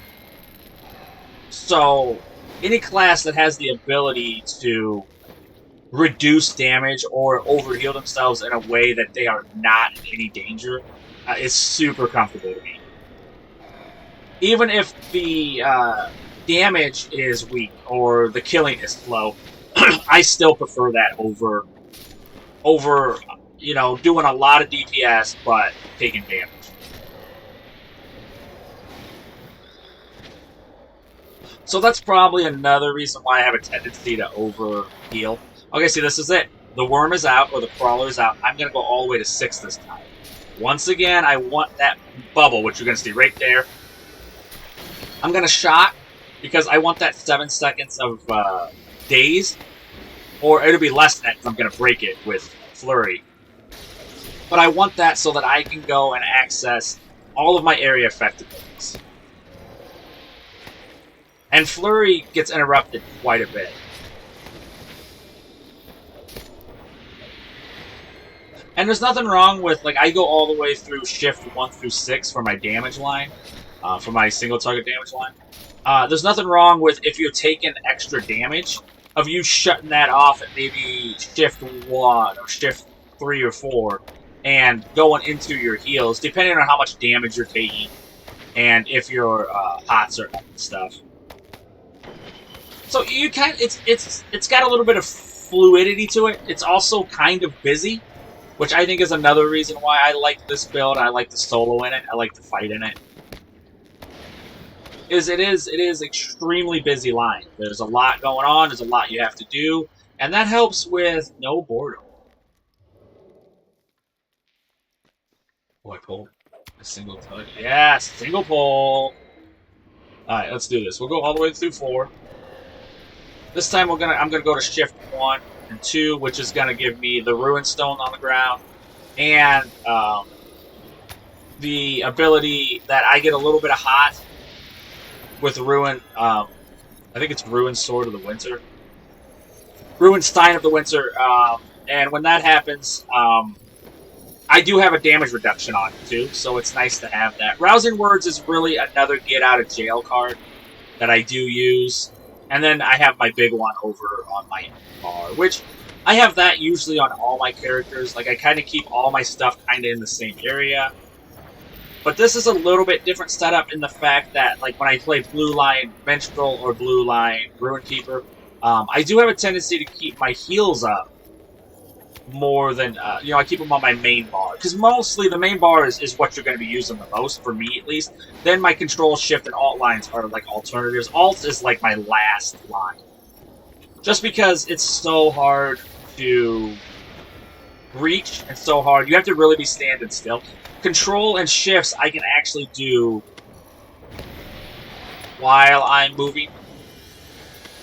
So, any class that has the ability to reduce damage or overheal themselves in a way that they are not in any danger is super comfortable to me. Even if the damage is weak or the killing is slow, I still prefer that over you know, doing a lot of DPS, but taking damage. So that's probably another reason why I have a tendency to over-heal. Okay, see, this is it. The worm is out, or the crawler is out. I'm going to go all the way to 6 this time. Once again, I want that bubble, which you're going to see right there. I'm going to shock, because I want that 7 seconds of daze. Or it'll be less than that, because I'm going to break it with Flurry. But I want that so that I can go and access all of my area effectiveness. And Flurry gets interrupted quite a bit. And there's nothing wrong with, like, I go all the way through shift 1 through 6 for my damage line, for my single target damage line. There's nothing wrong with, if you're taking extra damage, of you shutting that off at maybe shift 1 or shift 3 or 4. And going into your heals, depending on how much damage you're taking, and if your hots are up and stuff. So you it's got a little bit of fluidity to it. It's also kind of busy, which I think is another reason why I like this build. I like the solo in it. I like the fight in it. It is extremely busy line. There's a lot going on. There's a lot you have to do, and that helps with no boredom. Oh, I pulled a single touch. Yeah, single pull. Alright, let's do this. We'll go all the way through 4. This time I'm gonna go to shift 1 and 2, which is gonna give me the Ruin Stone on the ground. And the ability that I get a little bit of hot with Ruin, I think it's Ruin Sword of the Winter. Ruin Stein of the Winter, and when that happens, I do have a damage reduction on it, too, so it's nice to have that. Rousing Words is really another get-out-of-jail card that I do use. And then I have my big one over on my bar, which I have that usually on all my characters. Like, I kind of keep all my stuff kind of in the same area. But this is a little bit different setup in the fact that, like, when I play Blue Line Minstrel or Blue Line RUNE-KEEPER, I do have a tendency to keep my heals up more than, you know, I keep them on my main bar. Because mostly the main bar is what you're going to be using the most, for me at least. Then my control, shift, and alt lines are, like, alternatives. Alt is, like, my last line. Just because it's so hard to reach and so hard. You have to really be standing still. Control and shifts I can actually do while I'm moving.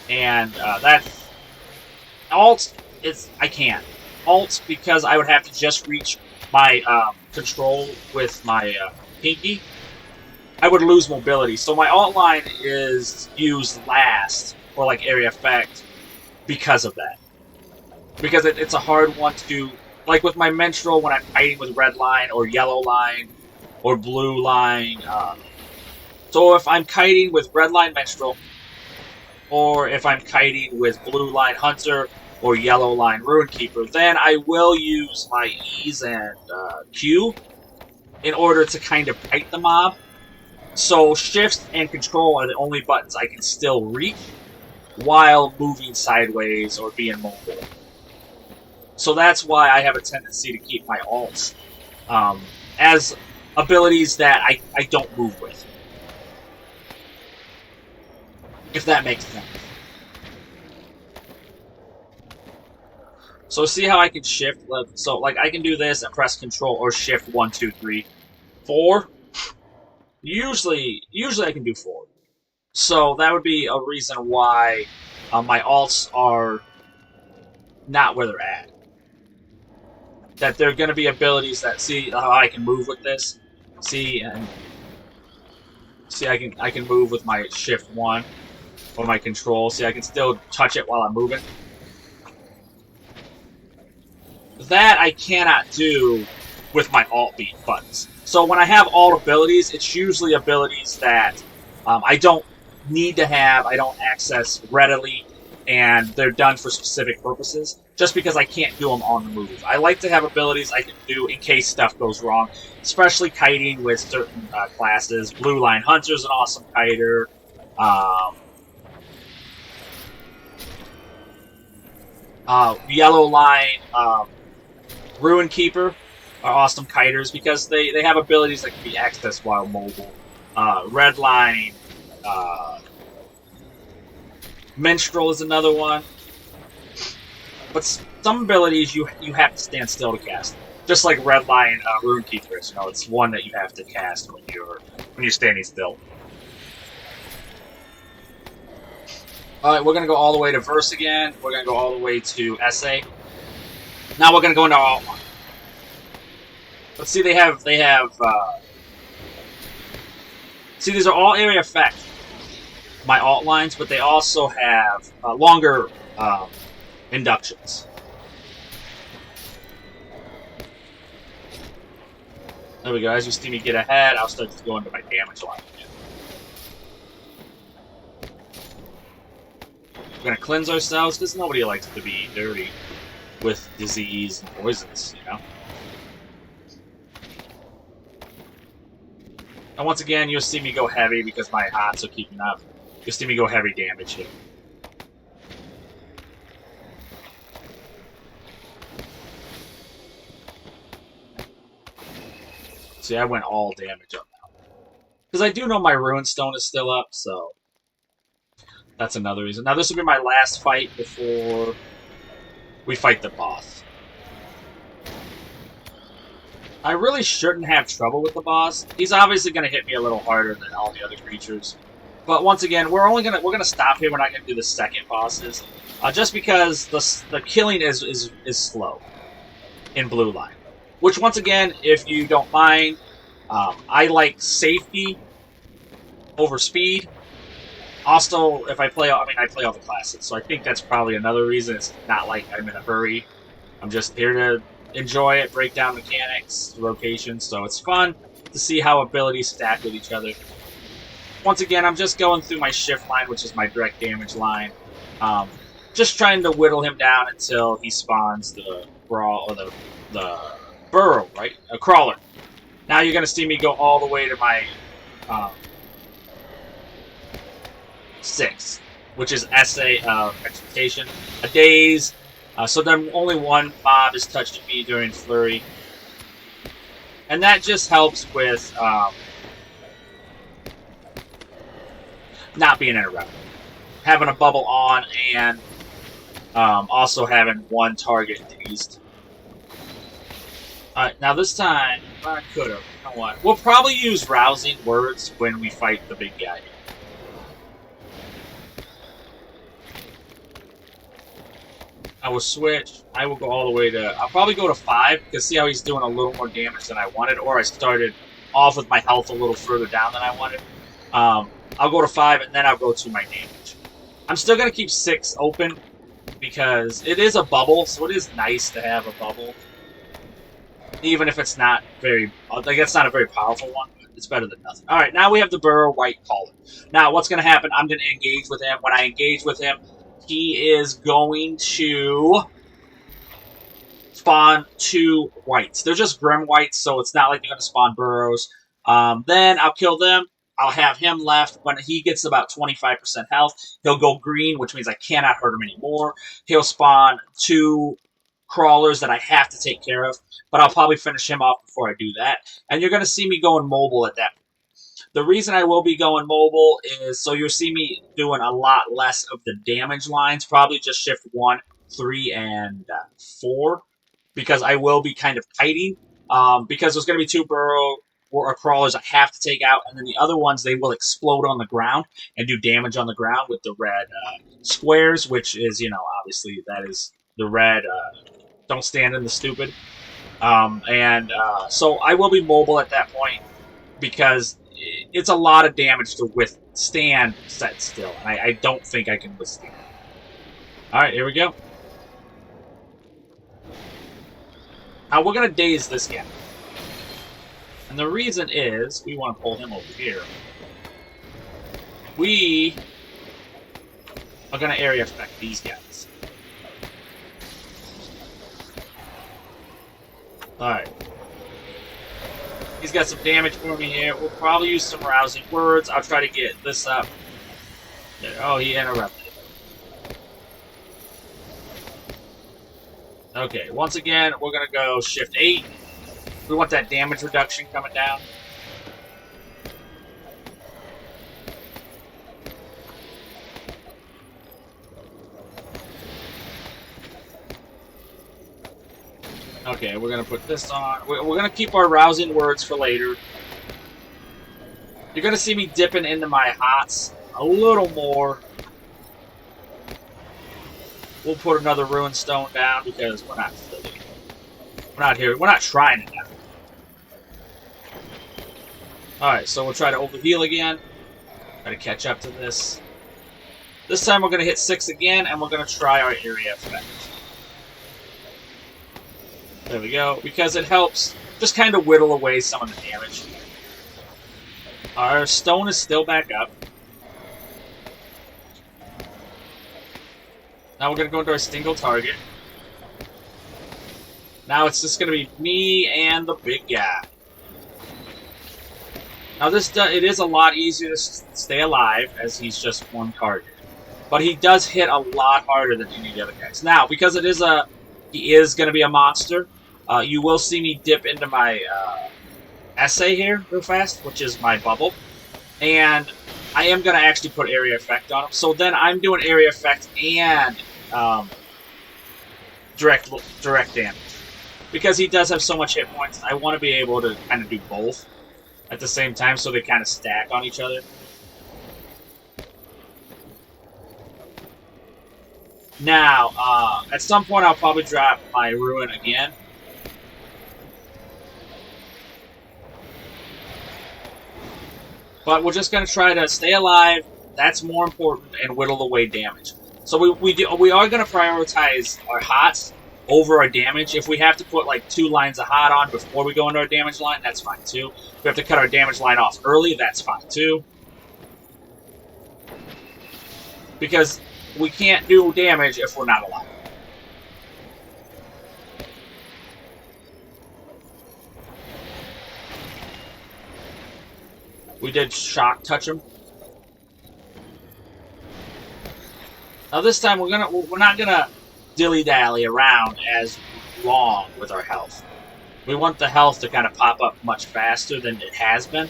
And that's... Alt, I can't. Alt, because I would have to just reach my control with my pinky. I would lose mobility. So my alt line is used last for, like, area effect because of that. Because it's a hard one to... Like with my Minstrel, when I'm fighting with red line or yellow line or blue line. So if I'm kiting with red line Minstrel, or if I'm kiting with blue line Hunter or yellow line RUNE-KEEPER, then I will use my E's and Q in order to kind of kite the mob. So shifts and control are the only buttons I can still reach while moving sideways or being mobile. So that's why I have a tendency to keep my alts as abilities that I don't move with. If that makes sense. So see how I can shift? So, like, I can do this and press control or shift 1, 2, 3, 4. Usually I can do 4. So that would be a reason why my alts are not where they're at. That there are going to be abilities that, see how I can move with this? See, and see I can move with my shift 1 or my control. See, I can still touch it while I'm moving. That I cannot do with my alt beat buttons. So when I have alt abilities, it's usually abilities that I don't need to have, I don't access readily, and they're done for specific purposes, just because I can't do them on the move. I like to have abilities I can do in case stuff goes wrong, especially kiting with certain classes. Blue Line Hunter's an awesome kiter. Yellow Line RUNE-KEEPER are awesome kiters because they have abilities that can be accessed while mobile. Red Line Minstrel is another one. But some abilities you have to stand still to cast. Just like Red Line RUNE-KEEPER, you know, it's one that you have to cast when you're standing still. Alright, we're gonna go all the way to Verse again. We're gonna go all the way to Essay. Now we're gonna go into Alt Line. Let's see, they have see, these are all area effect, my alt lines, but they also have longer inductions. There we go. As you see me get ahead, I'll start to go into my damage line again. We're going to cleanse ourselves, because nobody likes to be dirty with disease and poisons, you know? And once again, you'll see me go heavy because my hots are keeping up. You'll see me go heavy damage here. See, I went all damage up now. Because I do know my Ruin Stone is still up, so that's another reason. Now, this will be my last fight before we fight the boss. I really shouldn't have trouble with the boss. He's obviously going to hit me a little harder than all the other creatures. But once again, we're gonna stop here. We're not going to do the second bosses, just because the killing is slow in Blue Line. Which, once again, if you don't mind, I like safety over speed. Also, if I play, I play all the classes, so I think that's probably another reason. It's not like I'm in a hurry. I'm just here to enjoy it, break down mechanics, rotations, so it's fun to see how abilities stack with each other. Once again, I'm just going through my shift line, which is my direct damage line. just trying to whittle him down until he spawns the brawl or the burrow, right? A crawler. Now you're gonna see me go all the way to my 6, which is essay of expectation, a daze. So then only one mob is touching me during flurry, and that just helps with not being interrupted, having a bubble on, and also having one target dazed. Alright, now this time, I could have. You know what? We'll probably use rousing words when we fight the big guy. I will switch. I will go all the way to... I'll probably go to 5, because see how he's doing a little more damage than I wanted, or I started off with my health a little further down than I wanted. I'll go to 5, and then I'll go to my damage. I'm still going to keep 6 open, because it is a bubble, so it is nice to have a bubble. Even if it's not very... Like, it's not a very powerful one, but it's better than nothing. Alright, now we have the Burrow White Collar. Now, what's going to happen? I'm going to engage with him. When I engage with him, he is going to spawn 2 whites. They're just Grim Whites, so it's not like they're going to spawn burrows. Then I'll kill them. I'll have him left. When he gets about 25% health, he'll go green, which means I cannot hurt him anymore. He'll spawn 2 crawlers that I have to take care of, but I'll probably finish him off before I do that. And you're going to see me going mobile at that point. The reason I will be going mobile is so you'll see me doing a lot less of the damage lines, probably just shift 1, 3, and 4, because I will be kind of kiting, because there's going to be 2 burrow or crawlers I have to take out, and then the other ones, they will explode on the ground and do damage on the ground with the red squares, which is, you know, obviously that is the red, don't stand in the stupid. So I will be mobile at that point, because it's a lot of damage to withstand set still, and I don't think I can withstand it. Alright, here we go. Now we're going to daze this guy. And the reason is, we want to pull him over here. We are going to area effect these guys. Alright. He's got some damage for me here. We'll probably use some rousing words. I'll try to get this up. There. Oh, he interrupted. Okay, once again, we're going to go shift 8. We want that damage reduction coming down. Okay, we're going to put this on. We're going to keep our rousing words for later. You're going to see me dipping into my hots a little more. We'll put another Ruin Stone down because we're not silly. We're not here. We're not trying it now. Alright, so we'll try to overheal again. Try to catch up to this. This time we're going to hit 6 again, and we're going to try our area effect. There we go, because it helps just kind of whittle away some of the damage. Our stone is still back up. Now we're going to go into our single target. Now it's just going to be me and the big guy. Now it is a lot easier to stay alive, as he's just one target. But he does hit a lot harder than any of the other guys. Now, because he is going to be a monster, you will see me dip into my essay here real fast, which is my bubble. And I am going to actually put area effect on him. So then I'm doing area effect and direct damage. Because he does have so much hit points, I want to be able to kind of do both at the same time, so they kind of stack on each other. Now, at some point I'll probably drop my Ruin again. But we're just going to try to stay alive. That's more important, and whittle away damage. So we are going to prioritize our hots over our damage. If we have to put like 2 lines of hot on before we go into our damage line, that's fine too. If we have to cut our damage line off early, that's fine too. Because we can't do damage if we're not alive. We did shock touch him. Now this time we're not gonna dilly-dally around as long with our health. We want the health to kind of pop up much faster than it has been.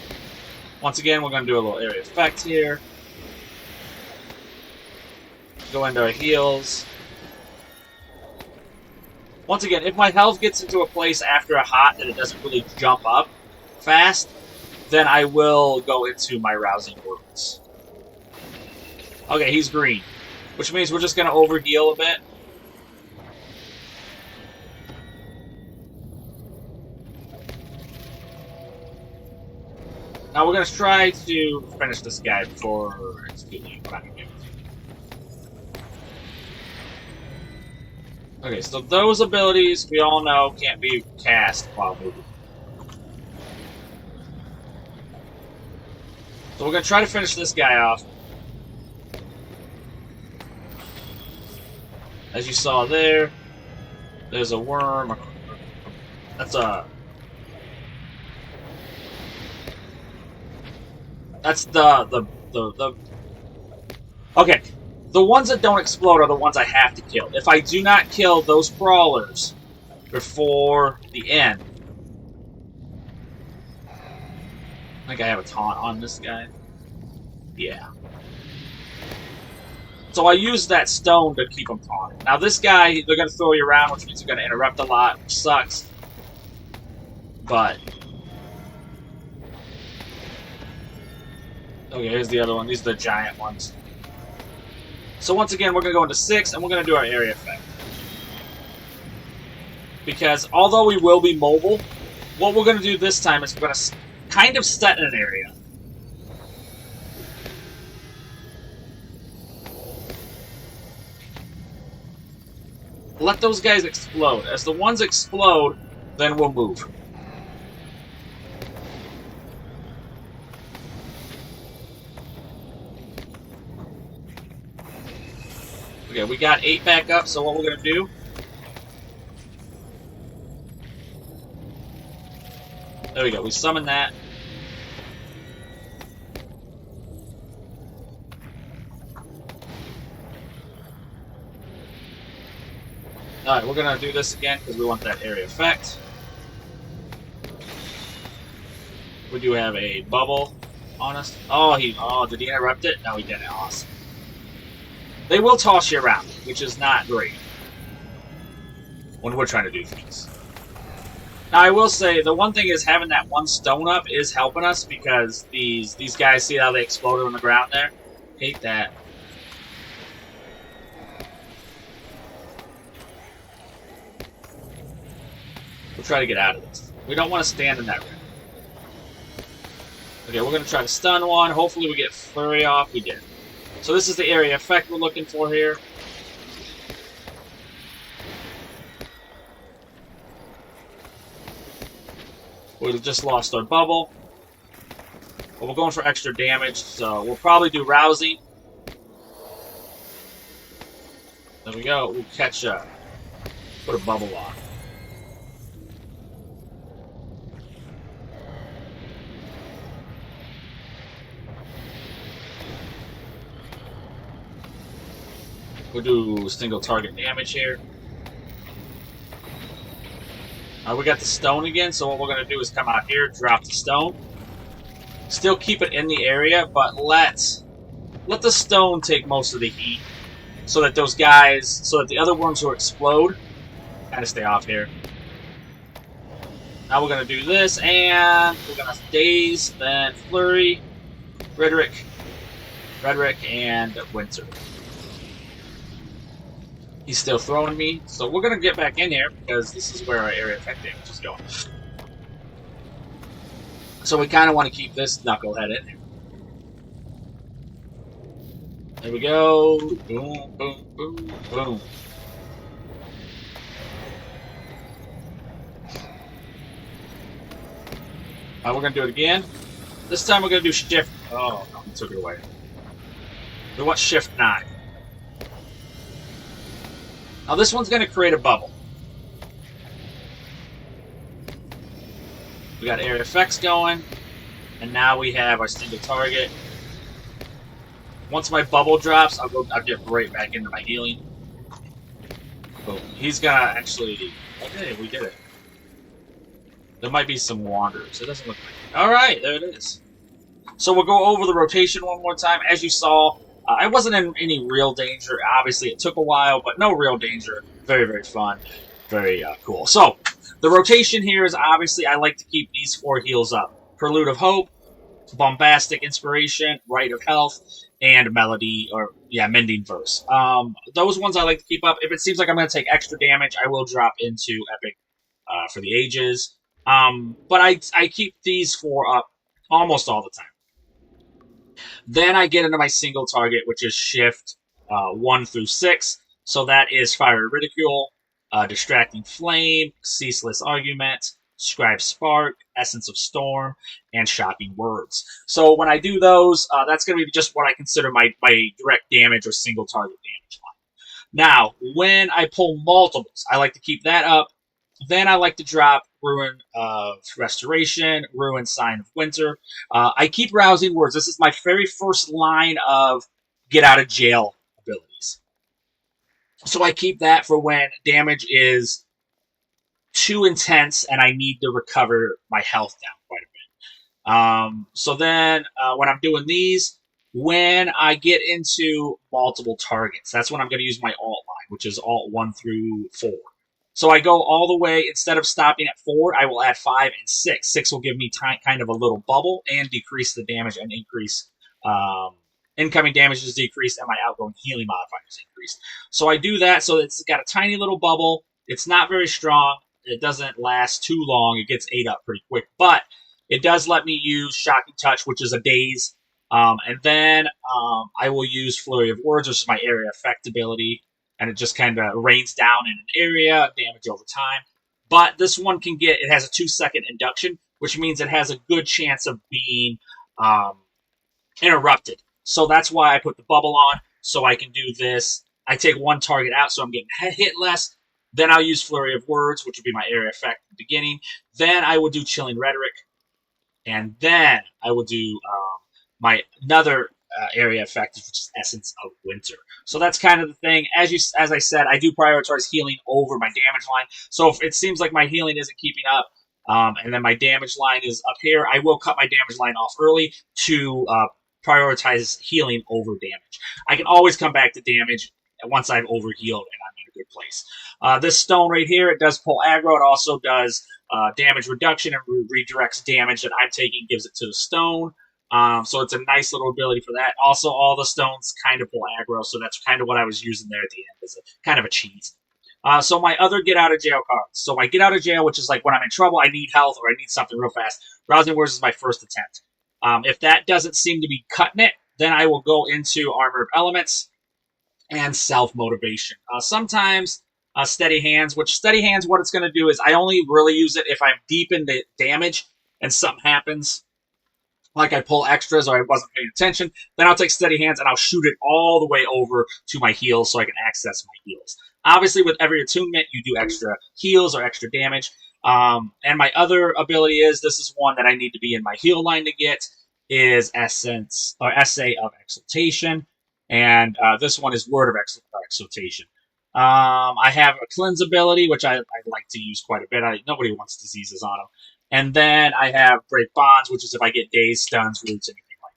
Once again, we're gonna do a little area effect here. Go into our heals. Once again, if my health gets into a place after a hot that it doesn't really jump up fast, then I will go into my rousing wounds. Okay, he's green, which means we're just going to overheal a bit. Now we're going to try to finish this guy before it's too late. Okay, so those abilities we all know can't be cast while moving. So we're going to try to finish this guy off. As you saw there, there's a worm. That's a... That's the... Okay, the ones that don't explode are the ones I have to kill. If I do not kill those crawlers before the end... I think I have a taunt on this guy. Yeah. So I use that stone to keep him taunted. Now this guy, they're going to throw you around, which means you're going to interrupt a lot, which sucks. But... Okay, here's the other one. These are the giant ones. So once again, we're going to go into 6, and we're going to do our area effect. Because although we will be mobile, what we're going to do this time is we're going to kind of set in an area. Let those guys explode. As the ones explode, then we'll move. Okay, we got 8 back up, so what we're going to do... There we go, we summon that. Alright, we're gonna do this again because we want that area effect. We do have a bubble on us. Oh, did he interrupt it? No, he didn't. Awesome. They will toss you around, which is not great when we're trying to do things. Now, I will say, the one thing is having that one stone up is helping us because these guys, see how they exploded on the ground there? Hate that. We'll try to get out of this. We don't want to stand in that ring. Okay, we're going to try to stun one. Hopefully we get flurry off. We did. So this is the area effect we're looking for here. We just lost our bubble. But we're going for extra damage, so we'll probably do rousing. There we go. We'll catch up. Put a bubble on. We'll do single target damage here. We got the stone again, so what we're going to do is come out here, drop the stone. Still keep it in the area, but let the stone take most of the heat. So that those guys, so that the other ones who explode, kind of stay off here. Now we're going to do this, and we're going to daze, then flurry, Rhetoric, and Winter. He's still throwing me, so we're going to get back in here because this is where our area effect damage is going. So we kind of want to keep this knucklehead in there. There we go. Boom, boom, boom, boom. We're going to do it again. This time we're going to do shift. Oh, no, he took it away. We want shift 9. Now this one's going to create a bubble. We got area effects going, and now we have our single target. Once my bubble drops, I'll get right back into my healing. But he's gonna actually. Okay, we did it. There might be some wanderers. It doesn't look like it. All right, there it is. So we'll go over the rotation one more time. As you saw, I wasn't in any real danger. Obviously, it took a while, but no real danger. Very, very fun. Very cool. So, the rotation here is obviously I like to keep these 4 heals up. Prelude of Hope, Bombastic Inspiration, Rite of Health, and Melody, or, yeah, Mending Verse. Those ones I like to keep up. If it seems like I'm going to take extra damage, I will drop into Epic for the Ages. But I keep these 4 up almost all the time. Then I get into my single target, which is Shift 1 through 6. So that is Fiery Ridicule, Distracting Flame, Ceaseless Argument, Scribe Spark, Essence of Storm, and Shocking Words. So when I do those, that's going to be just what I consider my direct damage or single target damage line. Now, when I pull multiples, I like to keep that up. Then I like to drop Rune of Restoration, Rune Sign of Winter. I keep Rousing Words. This is my very first line of get out of jail abilities. So I keep that for when damage is too intense and I need to recover my health down quite a bit. So then when I'm doing these, when I get into multiple targets, that's when I'm going to use my alt line, which is alt 1 through 4. So I go all the way, instead of stopping at 4, I will add 5 and 6. 6 will give me kind of a little bubble and decrease the damage and increase incoming damage is decreased and my outgoing healing modifier is increased. So I do that so it's got a tiny little bubble. It's not very strong. It doesn't last too long. It gets ate up pretty quick. But it does let me use Shocking Touch, which is a daze. And then I will use Flurry of Words, which is my area effect ability. And it just kind of rains down in an area, damage over time. But this one it has a 2-second induction, which means it has a good chance of being interrupted. So that's why I put the bubble on, so I can do this. I take 1 target out, so I'm getting hit less. Then I'll use Flurry of Words, which would be my area effect at the beginning. Then I will do Chilling Rhetoric. And then I will do my another area effect, which is Essence of Winter. So that's kind of the thing. As I said, I do prioritize healing over my damage line. So if it seems like my healing isn't keeping up, and then my damage line is up here, I will cut my damage line off early to prioritize healing over damage. I can always come back to damage once I've overhealed and I'm in a good place. This stone right here, it does pull aggro. It also does damage reduction and redirects damage that I'm taking, gives it to the stone. So it's a nice little ability for that. Also, all the stones kind of pull aggro, so that's kind of what I was using there at the end as a kind of a cheat. So my other get out of jail cards. So my get out of jail, which is like when I'm in trouble, I need health or I need something real fast. Rousing Words is my first attempt. If that doesn't seem to be cutting it, then I will go into Armor of Elements and Self-Motivation. Sometimes Steady Hands, which Steady Hands, what it's going to do is I only really use it if I'm deep into damage and something happens, like I pull extras or I wasn't paying attention, then I'll take Steady Hands and I'll shoot it all the way over to my heals so I can access my heals. Obviously, with every attunement, you do extra heals or extra damage. And my other ability this is one that I need to be in my heal line to get, is Essence or Essay of Exaltation. And this one is Word of Exaltation. I have a Cleanse ability, which I like to use quite a bit. Nobody wants diseases on them. And then I have Break Bonds, which is if I get days, stuns, roots, anything like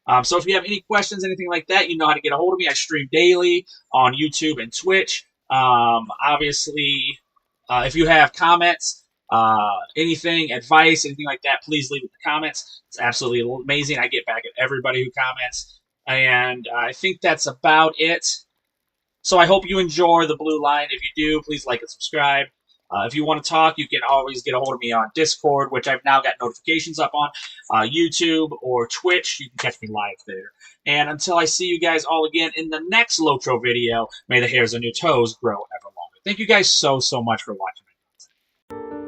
that. So if you have any questions, anything like that, you know how to get a hold of me. I stream daily on YouTube and Twitch. Obviously, if you have comments, anything, advice, anything like that, please leave it in the comments. It's absolutely amazing. I get back at everybody who comments. And I think that's about it. So I hope you enjoy the blue line. If you do, please like and subscribe. If you want to talk, you can always get a hold of me on Discord, which I've now got notifications up on, YouTube or Twitch. You can catch me live there. And until I see you guys all again in the next LOTRO video, may the hairs on your toes grow ever longer. Thank you guys so much for watching.